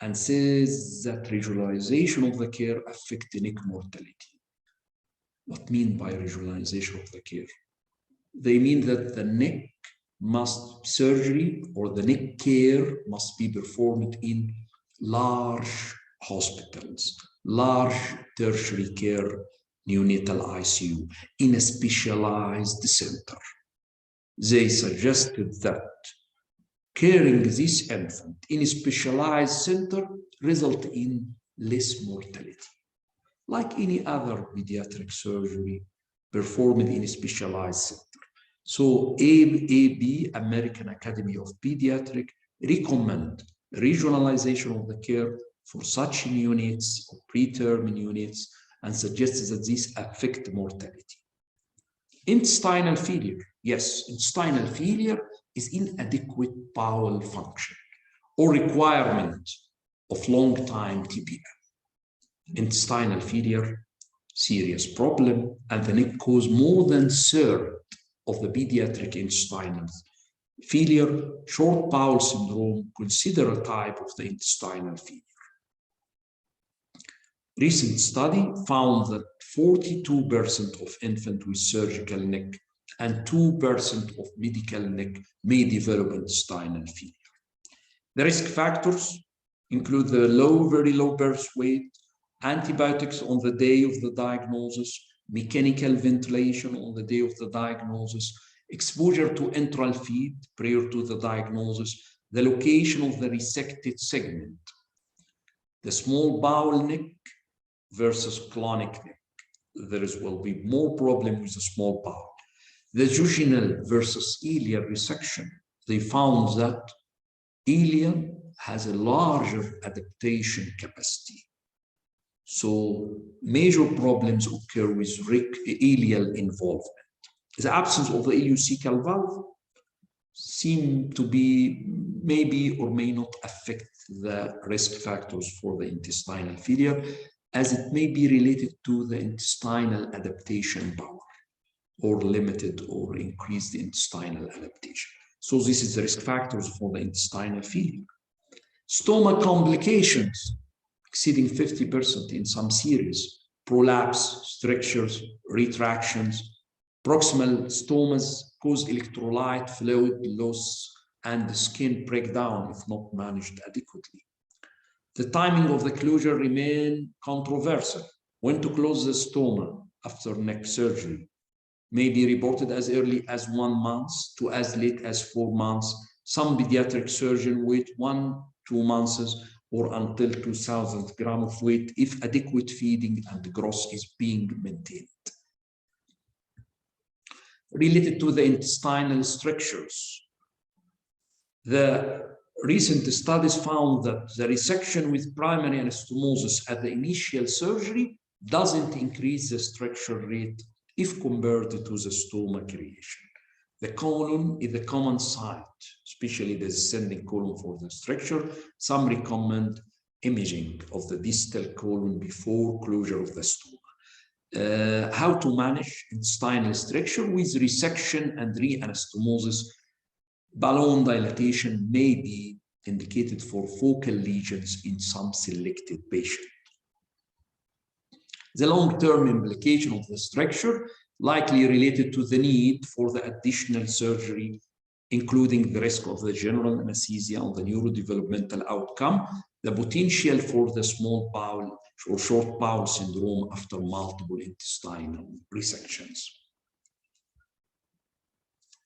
and says that regionalization of the care affects neck mortality. What mean by regionalization of the care? They mean that the neck surgery or the neck care must be performed in large hospitals, large tertiary care neonatal ICU in a specialized center. They suggested that caring this infant in a specialized center result in less mortality, like any other pediatric surgery performed in a specialized center. So AAP, American Academy of Pediatrics, recommend regionalization of the care for such neonates or preterm neonates and suggests that these affect mortality. Intestinal failure. Yes, intestinal failure is inadequate bowel function or requirement of long-time TBM. Intestinal failure, serious problem, and the neck cause more than a third of the pediatric intestinal failure. Short bowel syndrome, consider a type of the intestinal failure. Recent study found that 42% of infants with surgical neck and 2% of medical neck may develop intestinal failure. The risk factors include the very low birth weight, antibiotics on the day of the diagnosis, mechanical ventilation on the day of the diagnosis, exposure to enteral feed prior to the diagnosis, the location of the resected segment, the small bowel neck versus colonic neck. There will be more problem with the small bowel. The jejunal versus ileal resection. They found that ileal has a larger adaptation capacity. So major problems occur with ileal involvement. The absence of the ileocecal valve seem to be maybe or may not affect the risk factors for the intestinal failure, as it may be related to the intestinal adaptation power or limited or increased intestinal adaptation. So this is the risk factors for the intestinal failure. Stomach complications exceeding 50% in some series, prolapse, strictures, retractions, proximal stomas cause electrolyte fluid loss and skin breakdown if not managed adequately. The timing of the closure remains controversial. When to close the stoma after neck surgery may be reported as early as 1 month to as late as 4 months. Some pediatric surgeons wait 1-2 months or until 2,000 grams of weight if adequate feeding and growth is being maintained. Related to the intestinal strictures, the recent studies found that the resection with primary anastomosis at the initial surgery doesn't increase the stricture rate if compared to the stoma creation. The colon is the common site, especially the descending colon for the stricture. Some recommend imaging of the distal colon before closure of the stoma. How to manage intestinal stricture with resection and re-anastomosis? Balloon dilatation may be indicated for focal lesions in some selected patients. The long-term implication of the stricture likely related to the need for the additional surgery, including the risk of the general anesthesia on the neurodevelopmental outcome, the potential for the small bowel or short bowel syndrome after multiple intestinal resections.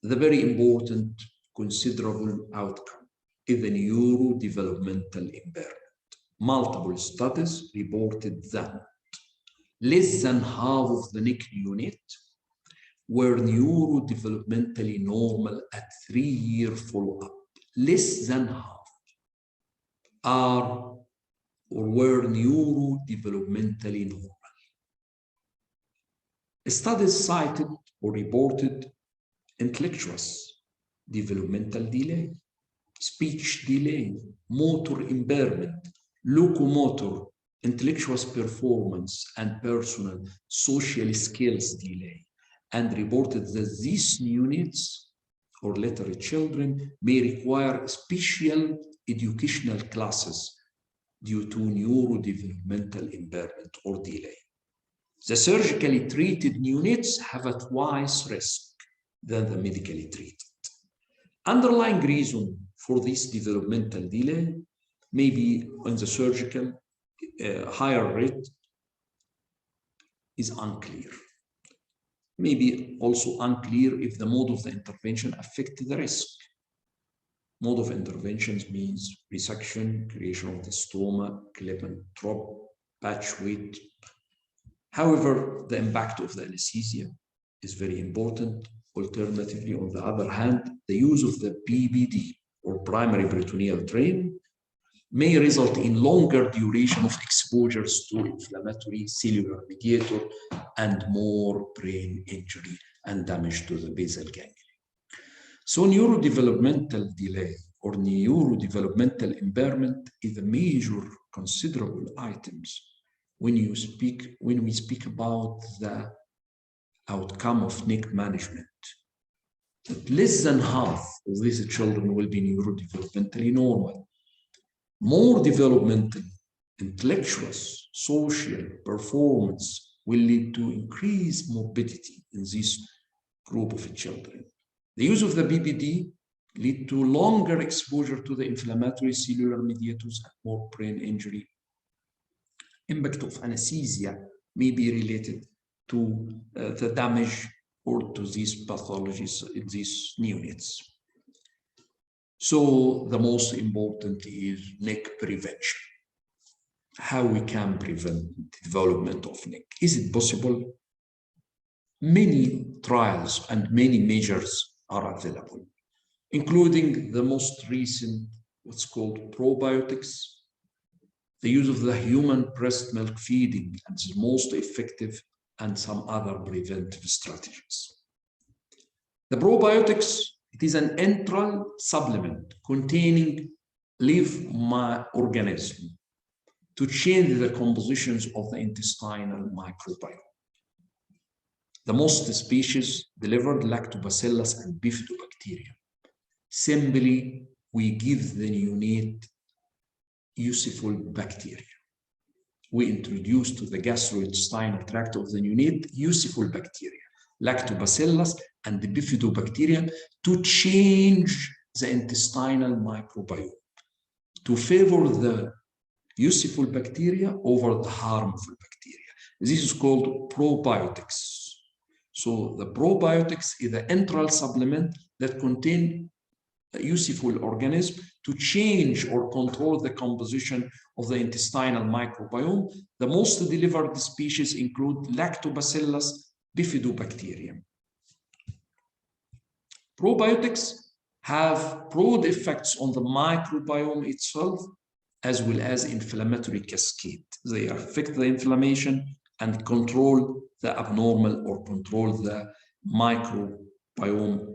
The very important considerable outcome is the neurodevelopmental impairment. Multiple studies reported that less than half of the neck unit were neurodevelopmentally normal at 3-year follow-up. Less than half are or were neurodevelopmentally normal. Studies cited or reported intellectual developmental delay, speech delay, motor impairment, locomotor, intellectual performance, and personal social skills delay, and reported that these neonates or literate children may require special educational classes due to neurodevelopmental impairment or delay. The surgically treated neonates have a twice risk than the medically treated. Underlying reason for this developmental delay may be on the surgical higher rate is unclear. Maybe also unclear if the mode of the intervention affected the risk. Mode of interventions means resection, creation of the stoma, clip and drop, patch weight. However, the impact of the anesthesia is very important. Alternatively, on the other hand, the use of the PBD or primary peritoneal drain may result in longer duration of exposures to inflammatory cellular mediator and more brain injury and damage to the basal ganglia. So neurodevelopmental delay or neurodevelopmental impairment is a major considerable items when we speak about the outcome of NIC management. But less than half of these children will be neurodevelopmentally normal. More developmental, intellectual, social performance will lead to increased morbidity in this group of children. The use of the BPD lead to longer exposure to the inflammatory cellular mediators and more brain injury. Impact of anesthesia may be related to the damage or to these pathologies in these neonates. So the most important is NIC prevention. How we can prevent the development of NIC. Is it possible? Many trials and many measures are available, including the most recent, what's called probiotics, the use of the human breast milk feeding as the most effective, and some other preventive strategies. The probiotics, it is an enteral supplement containing live organism to change the compositions of the intestinal microbiome. The most species delivered lactobacillus and bifidobacterium. Simply, we give the neonate useful bacteria. We introduce to the gastrointestinal tract of the neonate useful bacteria, lactobacillus and the bifidobacterium, to change the intestinal microbiome, to favor the useful bacteria over the harmful bacteria. This is called probiotics. So the probiotics is the enteral supplement that contain a useful organism to change or control the composition of the intestinal microbiome. The most delivered species include lactobacillus, bifidobacterium. Probiotics have broad effects on the microbiome itself, as well as inflammatory cascade. They affect the inflammation and control the abnormal or control the microbiome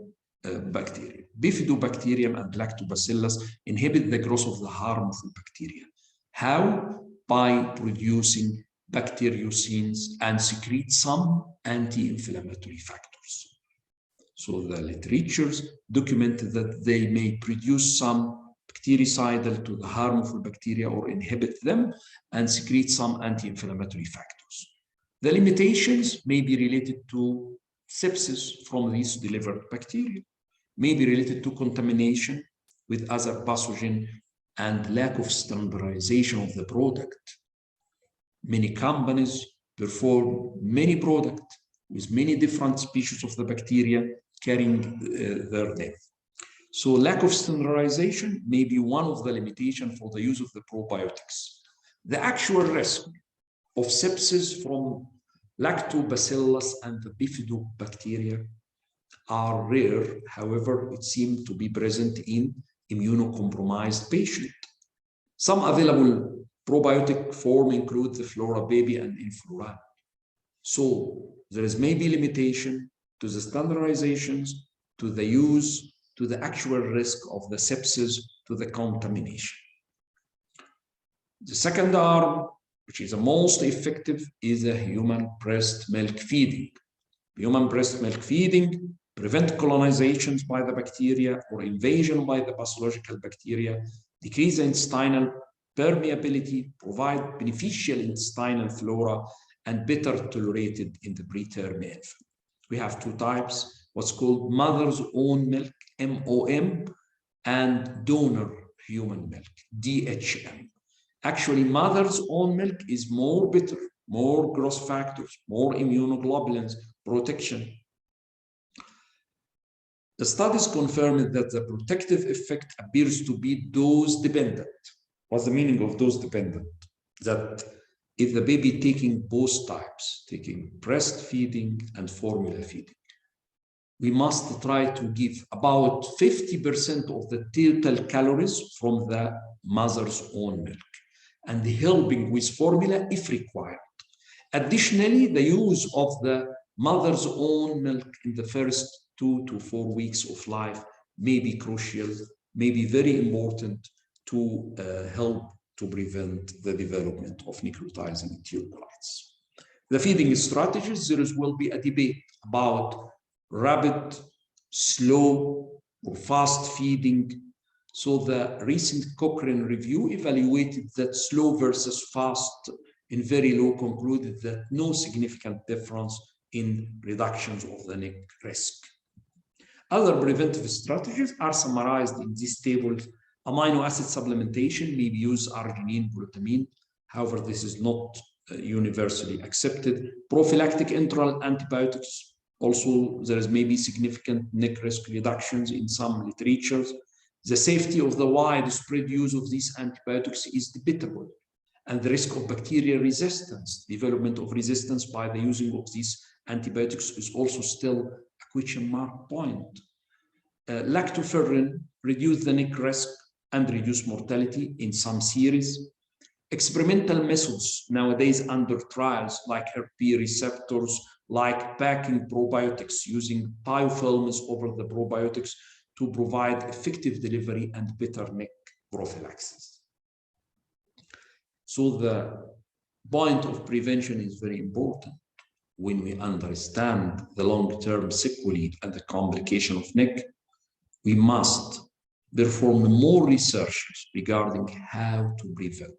bacteria. Bifidobacterium and lactobacillus inhibit the growth of the harmful bacteria. How? By producing bacteriocins and secrete some anti-inflammatory factors. So the literatures documented that they may produce some bactericidal to the harmful bacteria or inhibit them and secrete some anti-inflammatory factors. The limitations may be related to sepsis from these delivered bacteria, may be related to contamination with other pathogen and lack of standardization of the product. Many companies perform many products with many different species of the bacteria carrying their name. So lack of standardization may be one of the limitations for the use of the probiotics. The actual risk of sepsis from Lactobacillus and the bifidobacteria are rare. However, it seems to be present in immunocompromised patients. Some available probiotic form include the Flora Baby and Inflora. So there is maybe limitation to the standardizations, to the use, to the actual risk of the sepsis, to the contamination. The second arm, which is the most effective, is the human breast milk feeding. Human breast milk feeding prevent colonizations by the bacteria or invasion by the pathological bacteria, decrease intestinal permeability, provide beneficial intestinal flora, and better tolerated in the preterm infant. We have two types, what's called mother's own milk, MOM, and donor human milk, DHM. Actually, mother's own milk is more bitter, more growth factors, more immunoglobulins, protection. The studies confirmed that the protective effect appears to be dose-dependent. What's the meaning of dose-dependent? That if the baby taking both types, taking breastfeeding and formula feeding, we must try to give about 50% of the total calories from the mother's own milk and helping with formula if required. Additionally, the use of the mother's own milk in the first 2 to 4 weeks of life may be crucial, may be very important to help to prevent the development of necrotizing enterocolitis. The feeding strategies, there will be a debate about rapid, slow, or fast feeding. So the recent Cochrane review evaluated that slow versus fast in very low, concluded that no significant difference in reductions of the neck risk. Other preventive strategies are summarized in these tables. Amino acid supplementation may be used arginine, glutamine. However, this is not universally accepted. Prophylactic enteral antibiotics. Also, there is maybe significant neck risk reductions in some literatures. The safety of the widespread use of these antibiotics is debatable, and the risk of bacterial resistance, development of resistance by the using of these antibiotics is also still a question mark point. Lactoferrin reduce the neck risk and reduce mortality in some series. Experimental methods nowadays under trials like HERP receptors, like packing probiotics using biofilms over the probiotics to provide effective delivery and better neck prophylaxis. So the point of prevention is very important. When we understand the long-term sequelae and the complication of neck, we must perform more research regarding how to prevent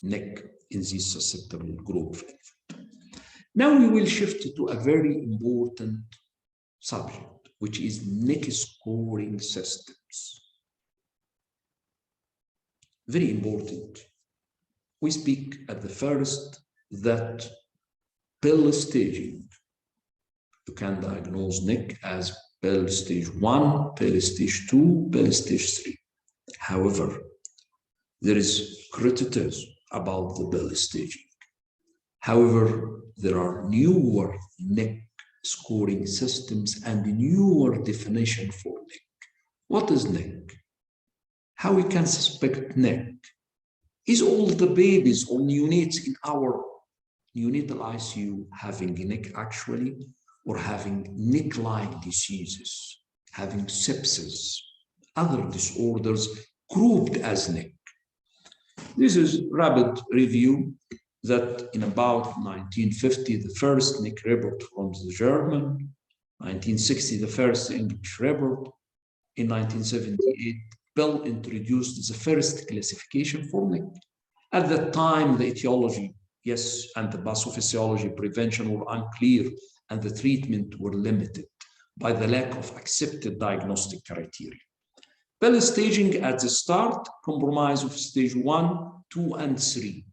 neck in this susceptible group. Now we will shift to a very important subject, which is neck scoring systems. Very important. We speak at the first that pill staging. You can diagnose neck as pill stage 1, pill stage 2, pill stage 3. However, there is criticism about the pill staging. However, there are newer neck scoring systems and newer definition for neck. What is neck? How we can suspect neck? Is all the babies or neonates in our neonatal ICU having neck actually, or having neck-like diseases, having sepsis, other disorders grouped as neck? This is rapid review that in about 1950, the first neck report from the German, 1960, the first English report, in 1978, Bell introduced the first classification for neck. At that time, the etiology, yes, and the pathophysiology prevention were unclear, and the treatment were limited by the lack of accepted diagnostic criteria. Bell staging at the start comprised of stage 1, 2, and 3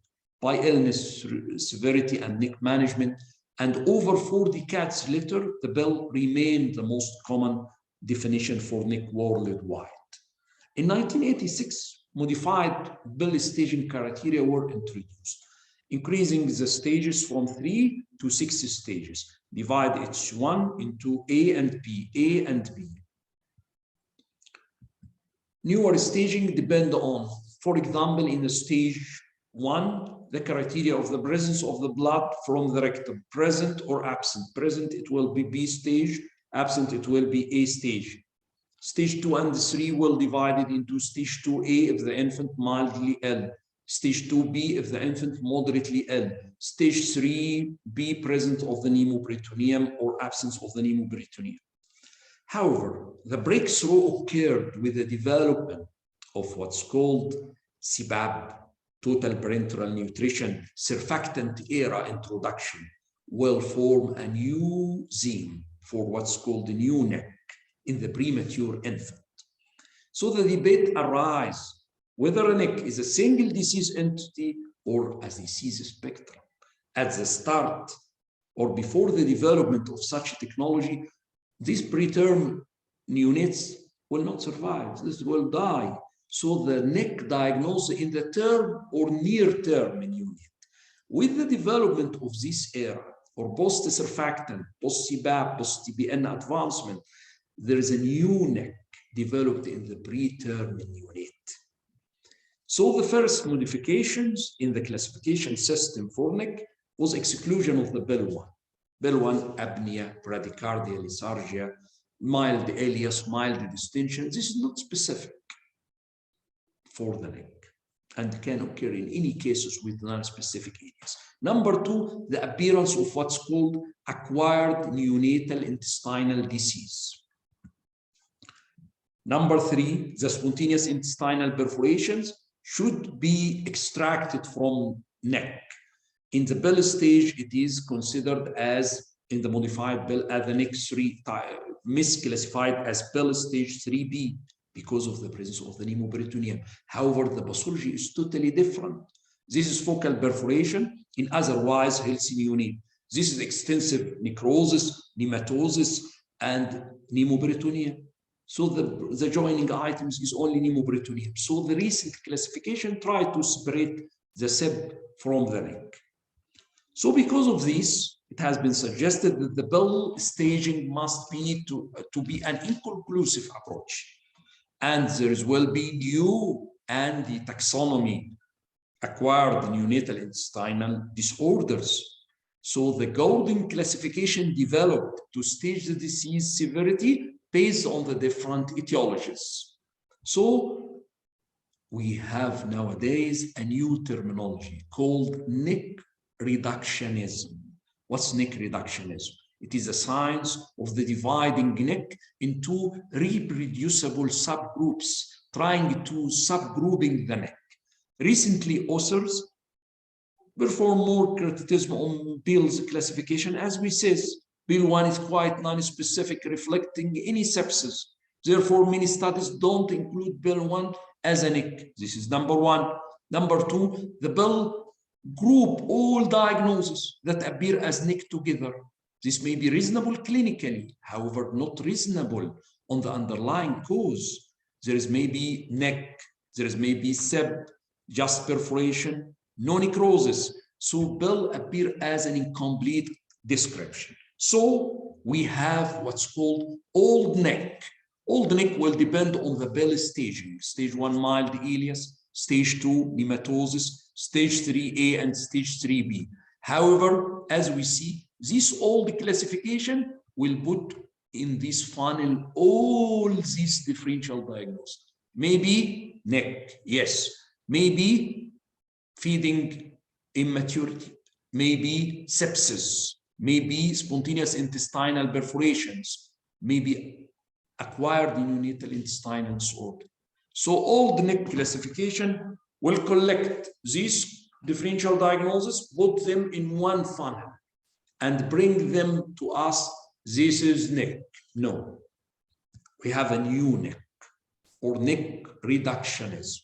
by illness severity and neck management, and over 4 decades later, the Bell remained the most common definition for neck worldwide. In 1986, modified Bell staging criteria were introduced, increasing the stages from 3 to 6 stages. Divide each one into A and B, A and B. Newer staging depend on, for example, in the stage 1, the criteria of the presence of the blood from the rectum, present or absent. Present, it will be B stage, absent, it will be A stage. Stage 2 and 3 will divide it into stage 2A if the infant mildly ill, stage 2B if the infant moderately ill, stage 3B presence of the pneumoperitoneum or absence of the pneumoperitoneum. However, the breakthrough occurred with the development of what's called CPAP, total parenteral nutrition, surfactant era introduction, will form a new zine for what's called the new neck in the premature infant. So the debate arises whether a neck is a single disease entity or a disease spectrum. At the start or before the development of such technology, these preterm neonates will not survive, this will die. So the neck diagnosis in the term or near term neonate. With the development of this era, or post-surfactant, post-CPAP, post-TBN advancement, there is a new neck developed in the preterm neonate. So the first modifications in the classification system for neck was exclusion of the Bell 1. Bell 1, apnea, bradycardia, lysergia, mild alias, mild distension. This is not specific for the neck and can occur in any cases with non-specific areas. Number 2, the appearance of what's called acquired neonatal intestinal disease. Number 3, the spontaneous intestinal perforations should be extracted from neck. In the Bell stage, it is considered as, in the modified Bell, as the neck 3 type, misclassified as Bell stage 3B because of the presence of the pneumoperitoneum. However, the pathology is totally different. This is focal perforation in otherwise healthy neonate. This is extensive necrosis, pneumatosis, and pneumoperitoneum. So the joining items is only pneumoperitoneum. So the recent classification tried to separate the SIB from the neck. So because of this, it has been suggested that the Bell staging must be to be an inconclusive approach. And there will be new and the taxonomy acquired neonatal intestinal disorders. So the golden classification developed to stage the disease severity based on the different etiologies. So we have nowadays a new terminology called neck reductionism. What's neck reductionism? It is a science of the dividing neck into reproducible subgroups, trying to subgrouping the neck. Recently, authors perform more criticism on Bell's classification. As we said, Bell 1 is quite non-specific, reflecting any sepsis. Therefore, many studies don't include Bell 1 as a neck. This is number 1. Number 2, the Bell group all diagnoses that appear as neck together. This may be reasonable clinically, however, not reasonable on the underlying cause. There is maybe neck, there is maybe SEB, just perforation, no necrosis. So Bell appear as an incomplete description. So we have what's called old neck. Old neck will depend on the Bell staging. Stage 1 mild ileus, stage 2 pneumatosis, stage 3A and stage 3B. However, as we see, this old classification will put in this funnel all these differential diagnoses. Maybe neck, yes. Maybe feeding immaturity. Maybe sepsis. Maybe spontaneous intestinal perforations. Maybe acquired neonatal intestinal disorder. So old neck classification will collect these differential diagnoses, put them in one funnel, and bring them to us. This is neck. No, we have a new neck, or neck reductionism.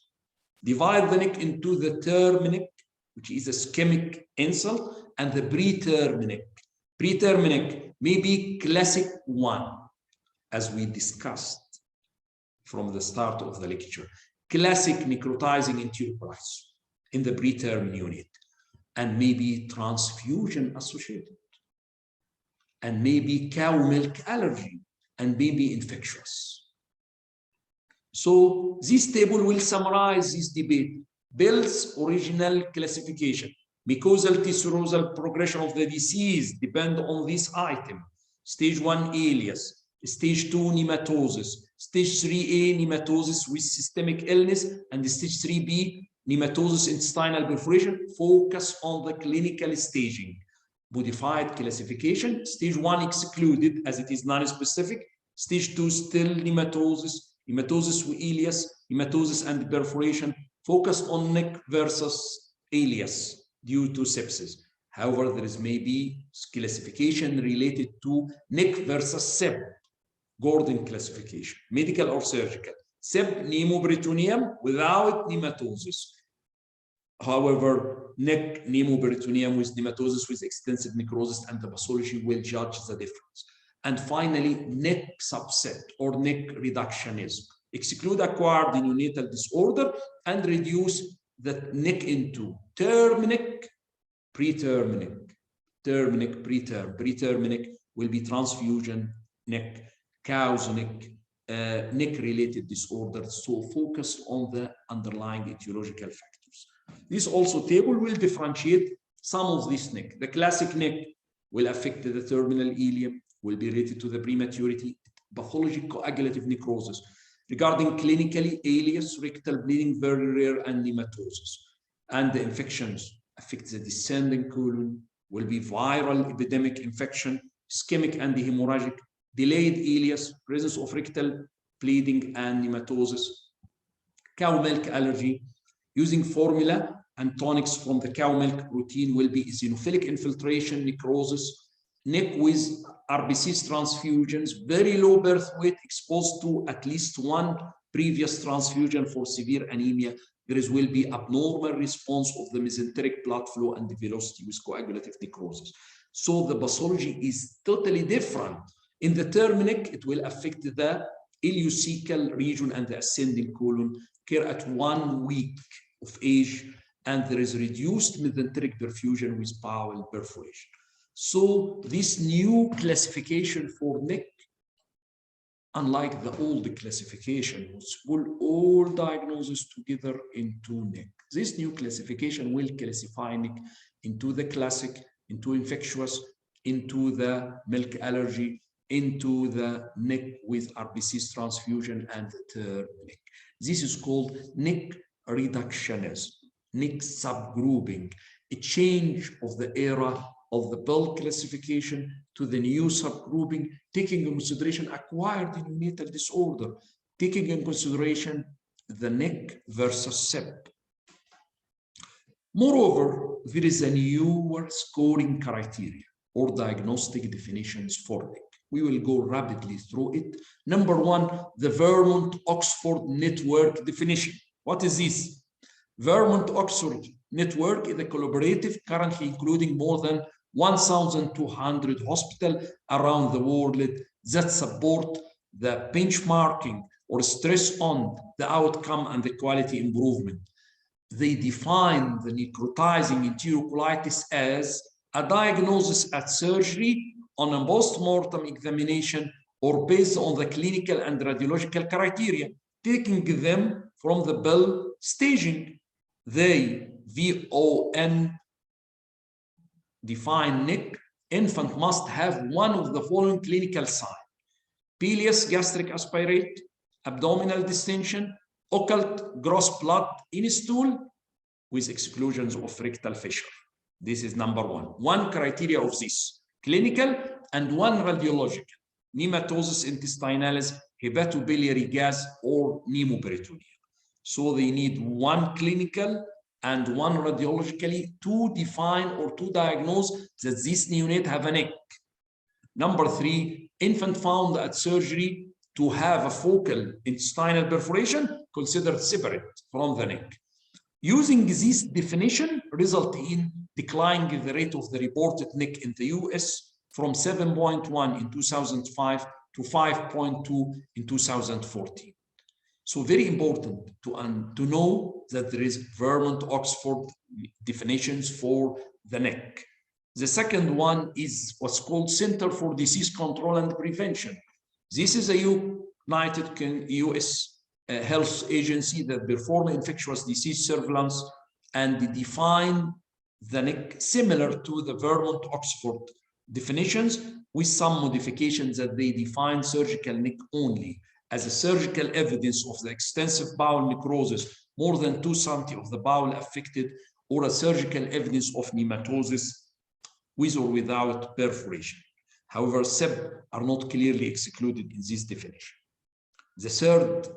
Divide the neck into the term neck, which is a ischemic insult, and the preterm neck. Preterm neck may be classic 1, as we discussed from the start of the lecture. Classic necrotizing enterocolitis in the preterm neonate. and maybe transfusion associated, and maybe cow milk allergy, and maybe infectious. So this table will summarize this debate. Bell's original classification. Mucosal to serosal progression of the disease depend on this item. Stage 1 alias, stage 2 nematosis, stage 3A nematosis with systemic illness, and stage 3B Pneumatosis intestinal perforation. Focus on the clinical staging. Modified classification, stage 1 excluded as it is non-specific, stage 2 still nematosis, nematosis with ileus, nematosis and perforation. Focus on neck versus ileus due to sepsis. However, there is maybe classification related to neck versus SEP, Gordon classification, medical or surgical. SEP pneumoperitoneum without nematosis. However, neck pneumoperitoneum with nematosis with extensive necrosis, and the pathology will judge the difference. And finally, neck subset or neck reductionism. Exclude acquired neonatal disorder and reduce the neck into term neck, preterm neck, term neck, preterm. Preterm neck will be transfusion neck, cow's neck, neck-related disorders. So focus on the underlying etiological factors. This also table will differentiate some of this neck. The classic neck will affect the terminal ileum, will be related to the prematurity, pathologic coagulative necrosis. Regarding clinically, ileus, rectal bleeding, very rare, and nematosis. And the infections affect the descending colon, will be viral epidemic infection, ischemic and hemorrhagic, delayed ileus, presence of rectal bleeding and nematosis, cow milk allergy. Using formula and tonics from the cow milk routine will be eosinophilic infiltration, necrosis, neck with RBCs transfusions, very low birth weight, exposed to at least one previous transfusion for severe anemia. There will be abnormal response of the mesenteric blood flow and the velocity with coagulative necrosis. So the pathology is totally different. In the term neck, it will affect the ileocecal region and the ascending colon, care at 1 week of age, and there is reduced mesenteric perfusion with bowel perforation. So this new classification for neck, unlike the old classification, which will all diagnoses together into neck. This new classification will classify neck into the classic, into infectious, into the milk allergy, into the neck with RBCs transfusion, and the term neck. This is called neck reductionism, neck subgrouping, a change of the era of the Bell classification to the new subgrouping, taking in consideration acquired neonatal disorder, taking in consideration the neck versus SEP. Moreover, there is a newer scoring criteria or diagnostic definitions for neck. We will go rapidly through it. Number one, the Vermont-Oxford Network definition. What is this? Vermont-Oxford Network is a collaborative currently including more than 1,200 hospitals around the world that support the benchmarking or stress on the outcome and the quality improvement. They define the necrotizing enterocolitis as a diagnosis at surgery on a post-mortem examination or based on the clinical and radiological criteria, taking them from the Bell staging. They, VON, define neck. Infant must have one of the following clinical signs: bilious gastric aspirate, abdominal distension, occult gross blood in stool with exclusions of rectal fissure. This is number one. One criteria of this, clinical, and one radiological: Pneumatosis Intestinalis, hepatobiliary gas, or pneumoperitoneal. So they need one clinical and one radiologically to define or to diagnose that this neonate have a neck. Number three, infant found at surgery to have a focal intestinal perforation considered separate from the neck. Using this definition result in declining the rate of the reported neck in the US from 7.1 in 2005 to 5.2 in 2014. So very important to know that there is Vermont, Oxford definitions for the neck. The second one is what's called Center for Disease Control and Prevention. This is a US health agency that perform infectious disease surveillance and define the neck similar to the Vermont, Oxford definitions, with some modifications that they define surgical neck only as a surgical evidence of the extensive bowel necrosis, more than 2 cm of the bowel affected, or a surgical evidence of pneumatosis with or without perforation. However, SEB are not clearly excluded in this definition. The third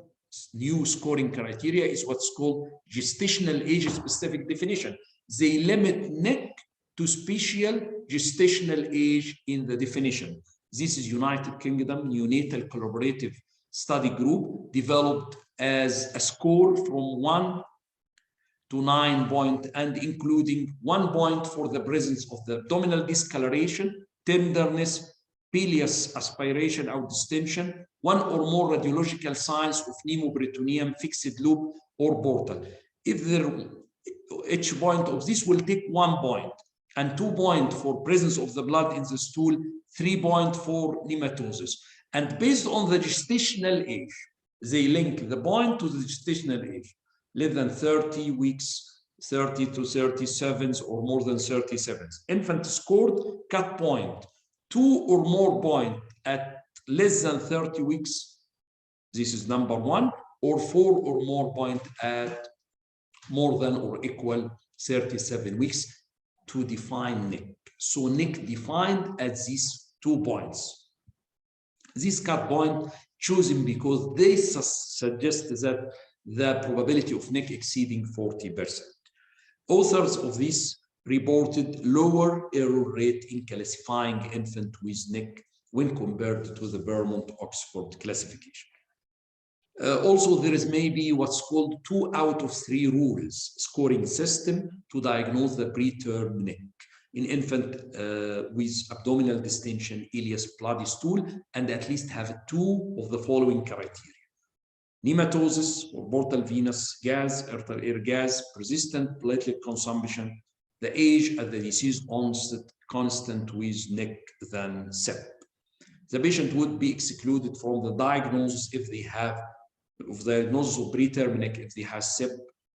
new scoring criteria is what's called gestational age-specific definition. They limit neck to special gestational age in the definition. This is United Kingdom Neonatal Collaborative Study Group, developed as a score from 1 to 9 points, and including 1 point for the presence of the abdominal discoloration, tenderness, bilious aspiration or distension, 1 or more radiological signs of pneumoperitoneum, fixed loop, or portal. If there, each point of this will take 1 point, and 2 points for presence of the blood in the stool, 3 points for pneumatosis. And based on the gestational age, they link the point to the gestational age, less than 30 weeks, 30 to 37, or more than 37. Infant scored cut point, 2 or more points at less than 30 weeks. This is number 1, or 4 or more points at more than or equal 37 weeks to define neck. So neck defined at these 2 points. This cut point chosen because they suggest that the probability of neck exceeding 40%. Authors of this reported lower error rate in classifying infant with neck when compared to the Vermont Oxford classification. Also, there is maybe what's called 2 out of 3 rules scoring system to diagnose the preterm neck in infant with abdominal distension, ileus, bloody stool, and at least have 2 of the following criteria: pneumatosis or portal venous gas, air gas, persistent platelet consumption, the age at the disease onset constant with neck than SEP. The patient would be excluded from the diagnosis if they have diagnosis of preterm neck if they have SEP,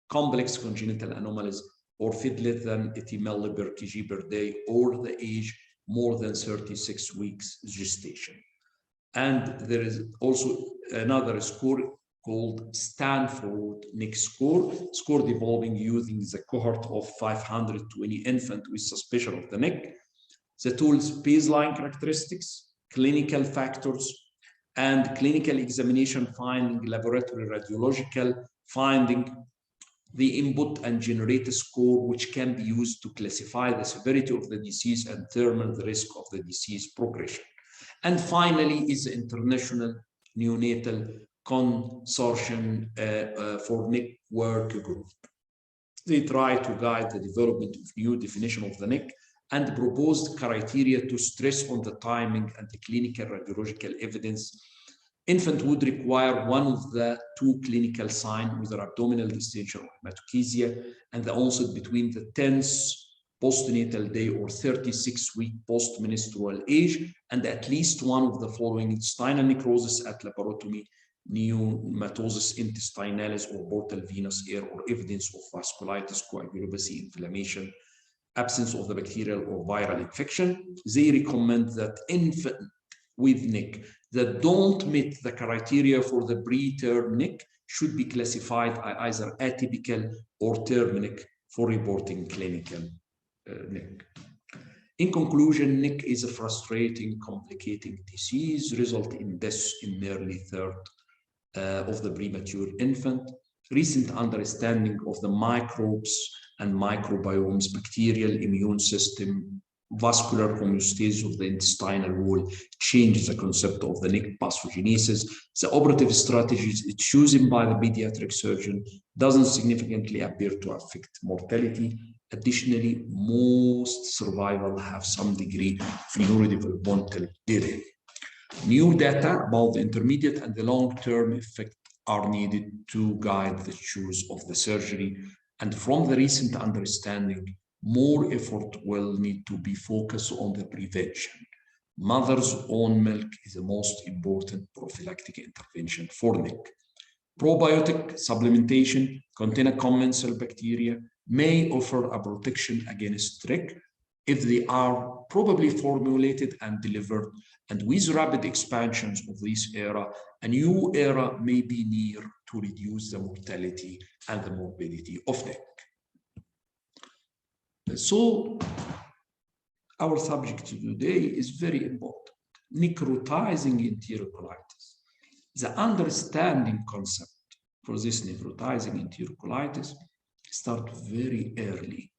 complex congenital anomalies, or Phidlet than 80 ml per kg per day, or the age more than 36 weeks gestation. And there is also another score called Stanford Neck Score developing using the cohort of 520 infants with suspicion of the neck. The tool's baseline characteristics, clinical factors, and clinical examination finding, laboratory radiological finding, the input and generate a score which can be used to classify the severity of the disease and determine the risk of the disease progression. And finally is the International Neonatal Consortium for Neck Work Group. They try to guide the development of new definition of the neck and proposed criteria to stress on the timing and the clinical radiological evidence. Infant would require 1 of the 2 clinical signs, whether abdominal distension or hematochezia, and the onset between the 10th postnatal day or 36-week postmenstrual age, and at least 1 of the following: intestinal necrosis at laparotomy, Pneumatosis Intestinalis or portal venous air, or evidence of vasculitis, coagulopathy, inflammation, absence of the bacterial or viral infection. They recommend that infant with neck that don't meet the criteria for the preterm neck should be classified either atypical or term neck for reporting clinical neck. In conclusion, neck is a frustrating, complicating disease resulting in death in nearly 1/3 of the premature infant. Recent understanding of the microbes and microbiomes, bacterial immune system, vascular homeostasis of the intestinal wall changes the concept of the neck pathogenesis. The operative strategies chosen by the pediatric surgeon doesn't significantly appear to affect mortality. Additionally, most survival have some degree of neurodevelopmental delay. New data about the intermediate and the long-term effect are needed to guide the choice of the surgery. And from the recent understanding, more effort will need to be focused on the prevention. Mother's own milk is the most important prophylactic intervention for neck. Probiotic supplementation containing commensal bacteria may offer a protection against neck if they are probably formulated and delivered. And with rapid expansions of this era, a new era may be near to reduce the mortality and the morbidity of neck. So our subject today is very important. Necrotizing enterocolitis. The understanding concept for this necrotizing enterocolitis starts very early.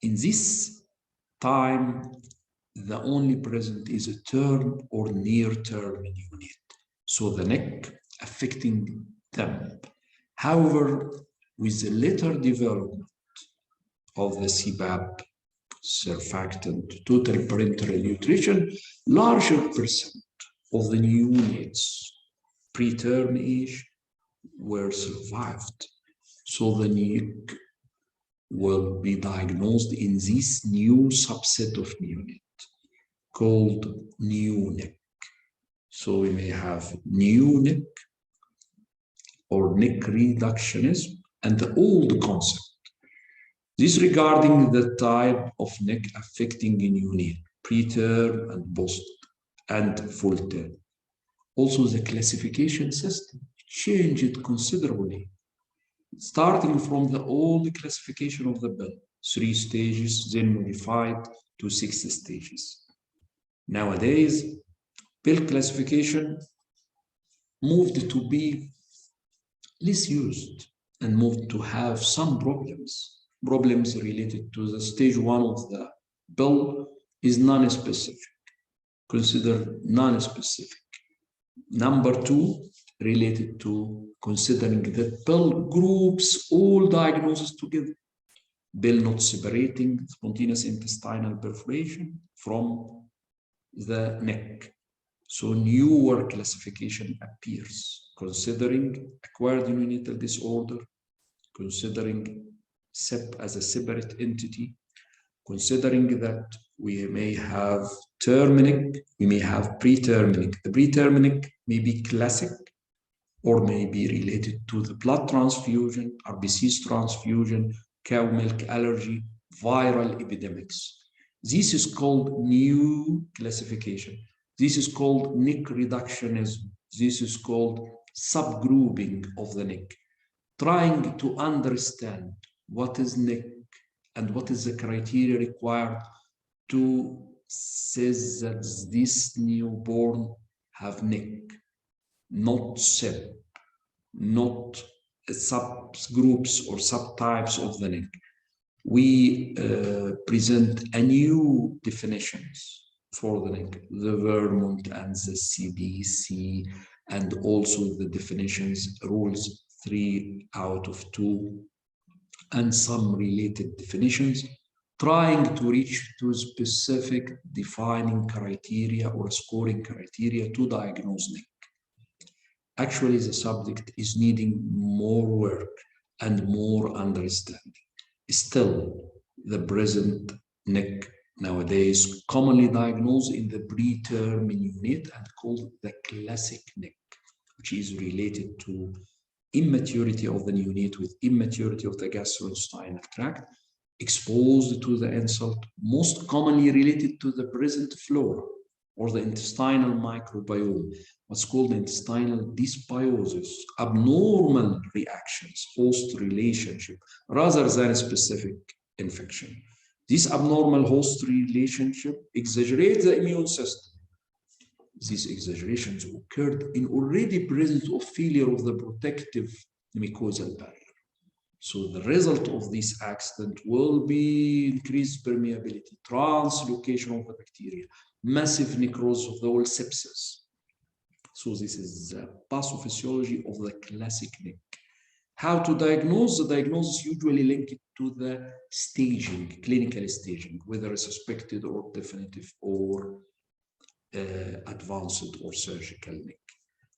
In this time, the only present is a term or near-term unit, so the neck affecting them. However, with the later development of the CPAP, surfactant, total parenteral nutrition, larger percent of the neonates preterm age were survived. So the neck will be diagnosed in this new subset of neonate called neoneck. So we may have neoneck or neck reductionism and the old concept. This regarding the type of neck affecting neonate, preterm and post and full term. Also, the classification system changed considerably, starting from the old classification of the Bell, 3 stages, then modified to 6 stages. Nowadays, Bell classification moved to be less used and moved to have some problems related to the stage 1 of the Bell is non-specific, considered non-specific. Number 2, related to considering that Bell groups all diagnoses together. Bell not separating spontaneous intestinal perforation from the neck. So newer classification appears, considering acquired neonatal disorder, considering SEP as a separate entity, considering that we may have term neck, we may have preterm neck. The preterm neck may be classic or may be related to the blood transfusion, RBC's transfusion, cow milk allergy, viral epidemics. This is called new classification. This is called neck reductionism. This is called subgrouping of the neck. Trying to understand what is neck and what is the criteria required to say that this newborn have neck, not SEP, not subgroups or subtypes of the neck. We present a new definitions for the neck, the Vermont and the CDC, and also the definitions, rules 3 out of 2, and some related definitions, trying to reach to specific defining criteria or scoring criteria to diagnose neck. Actually, the subject is needing more work and more understanding. Still, the present neck nowadays commonly diagnosed in the preterm neonate and called the classic neck, which is related to immaturity of the neonate with immaturity of the gastrointestinal tract, exposed to the insult, most commonly related to the present flora or the intestinal microbiome, what's called intestinal dysbiosis, abnormal reactions, host relationship, rather than a specific infection. This abnormal host relationship exaggerates the immune system. These exaggerations occurred in already presence of failure of the protective mucosal barrier. So the result of this accident will be increased permeability, translocation of the bacteria, massive necrosis of the whole sepsis. So this is the pathophysiology of the classic neck. How to diagnose? The diagnosis usually linked to the staging, clinical staging, whether suspected or definitive or advanced or surgical neck.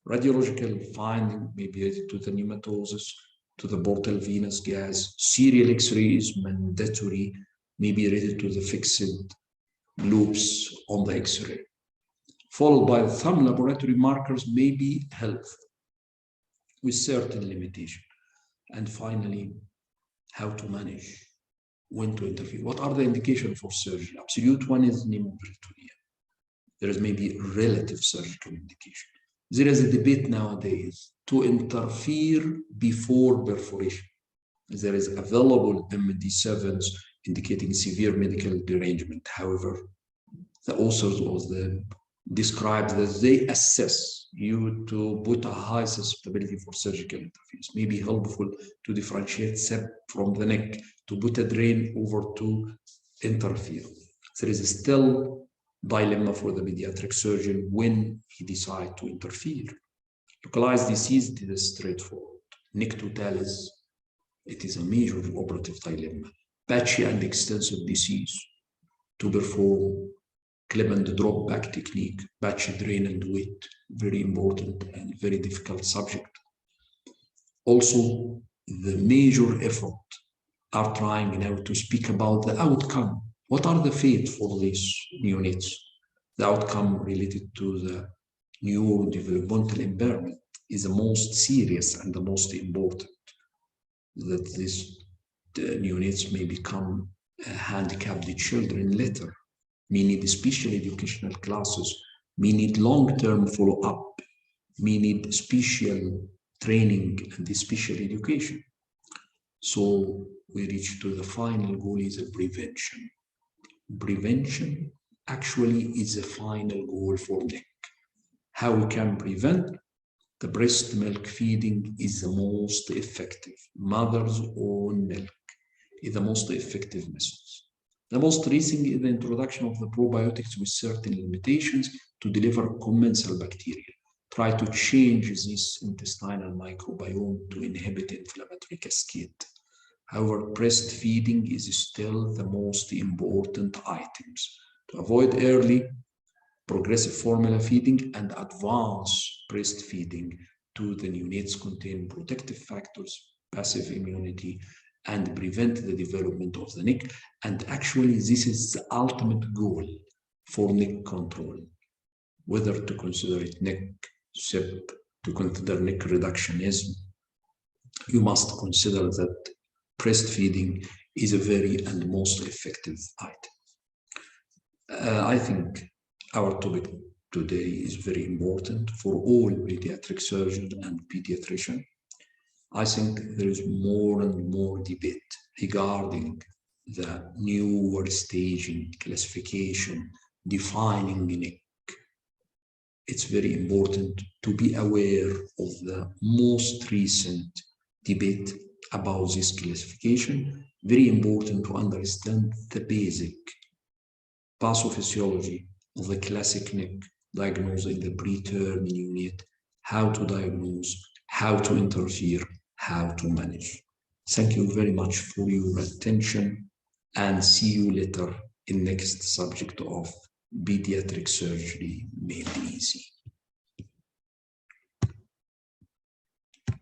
Radiological finding may be related to the pneumatosis, to the portal venous gas. Serial X-ray is mandatory, may be related to the fixed loops on the X-ray. Followed by the thumb laboratory markers may be helpful with certain limitation. And finally, how to manage, when to intervene. What are the indications for surgery? Absolute one is pneumoperitoneal. There is maybe relative surgical indication. There is a debate nowadays to interfere before perforation. There is available MD7s indicating severe medical derangement. However, the authors of the described that they assess you to put a high susceptibility for surgical interference. May be helpful to differentiate septum from the neck, to put a drain over to interfere. There is still dilemma for the pediatric surgeon when he decides to interfere. Localized disease, it is straightforward. Necrotizing, it is a major operative dilemma. Patchy and extensive disease, to perform clip and drop back technique, patchy drain and wait, very important and very difficult subject. Also, the major effort are trying now to speak about the outcome. What are the fate for these neonates? The outcome related to the neurodevelopmental impairment is the most serious and the most important, that these neonates may become handicapped children later, may need special educational classes, may need long-term follow-up, may need special training and special education. So we reach to the final goal is a prevention. Prevention actually is a final goal for NEC. How we can prevent? The breast milk feeding is the most effective. Mother's own milk is the most effective method. The most recent is the introduction of the probiotics with certain limitations to deliver commensal bacteria. Try to change this intestinal microbiome to inhibit inflammatory cascade. However, breastfeeding is still the most important items to avoid early progressive formula feeding and advanced breastfeeding to the neonates contain protective factors, passive immunity, and prevent the development of the neck. And actually, this is the ultimate goal for neck control, whether to consider it neck SIP, to consider neck reductionism. You must consider that breastfeeding is a very and most effective item. I think our topic today is very important for all pediatric surgeons and pediatricians. I think there is more and more debate regarding the newer staging, classification, defining neck. It's very important to be aware of the most recent debate about this classification. Very important to understand the basic pathophysiology of the classic neck, diagnosing the preterm neonate, how to diagnose, how to interfere, how to manage. Thank you very much for your attention, and see you later in next subject of pediatric surgery made easy.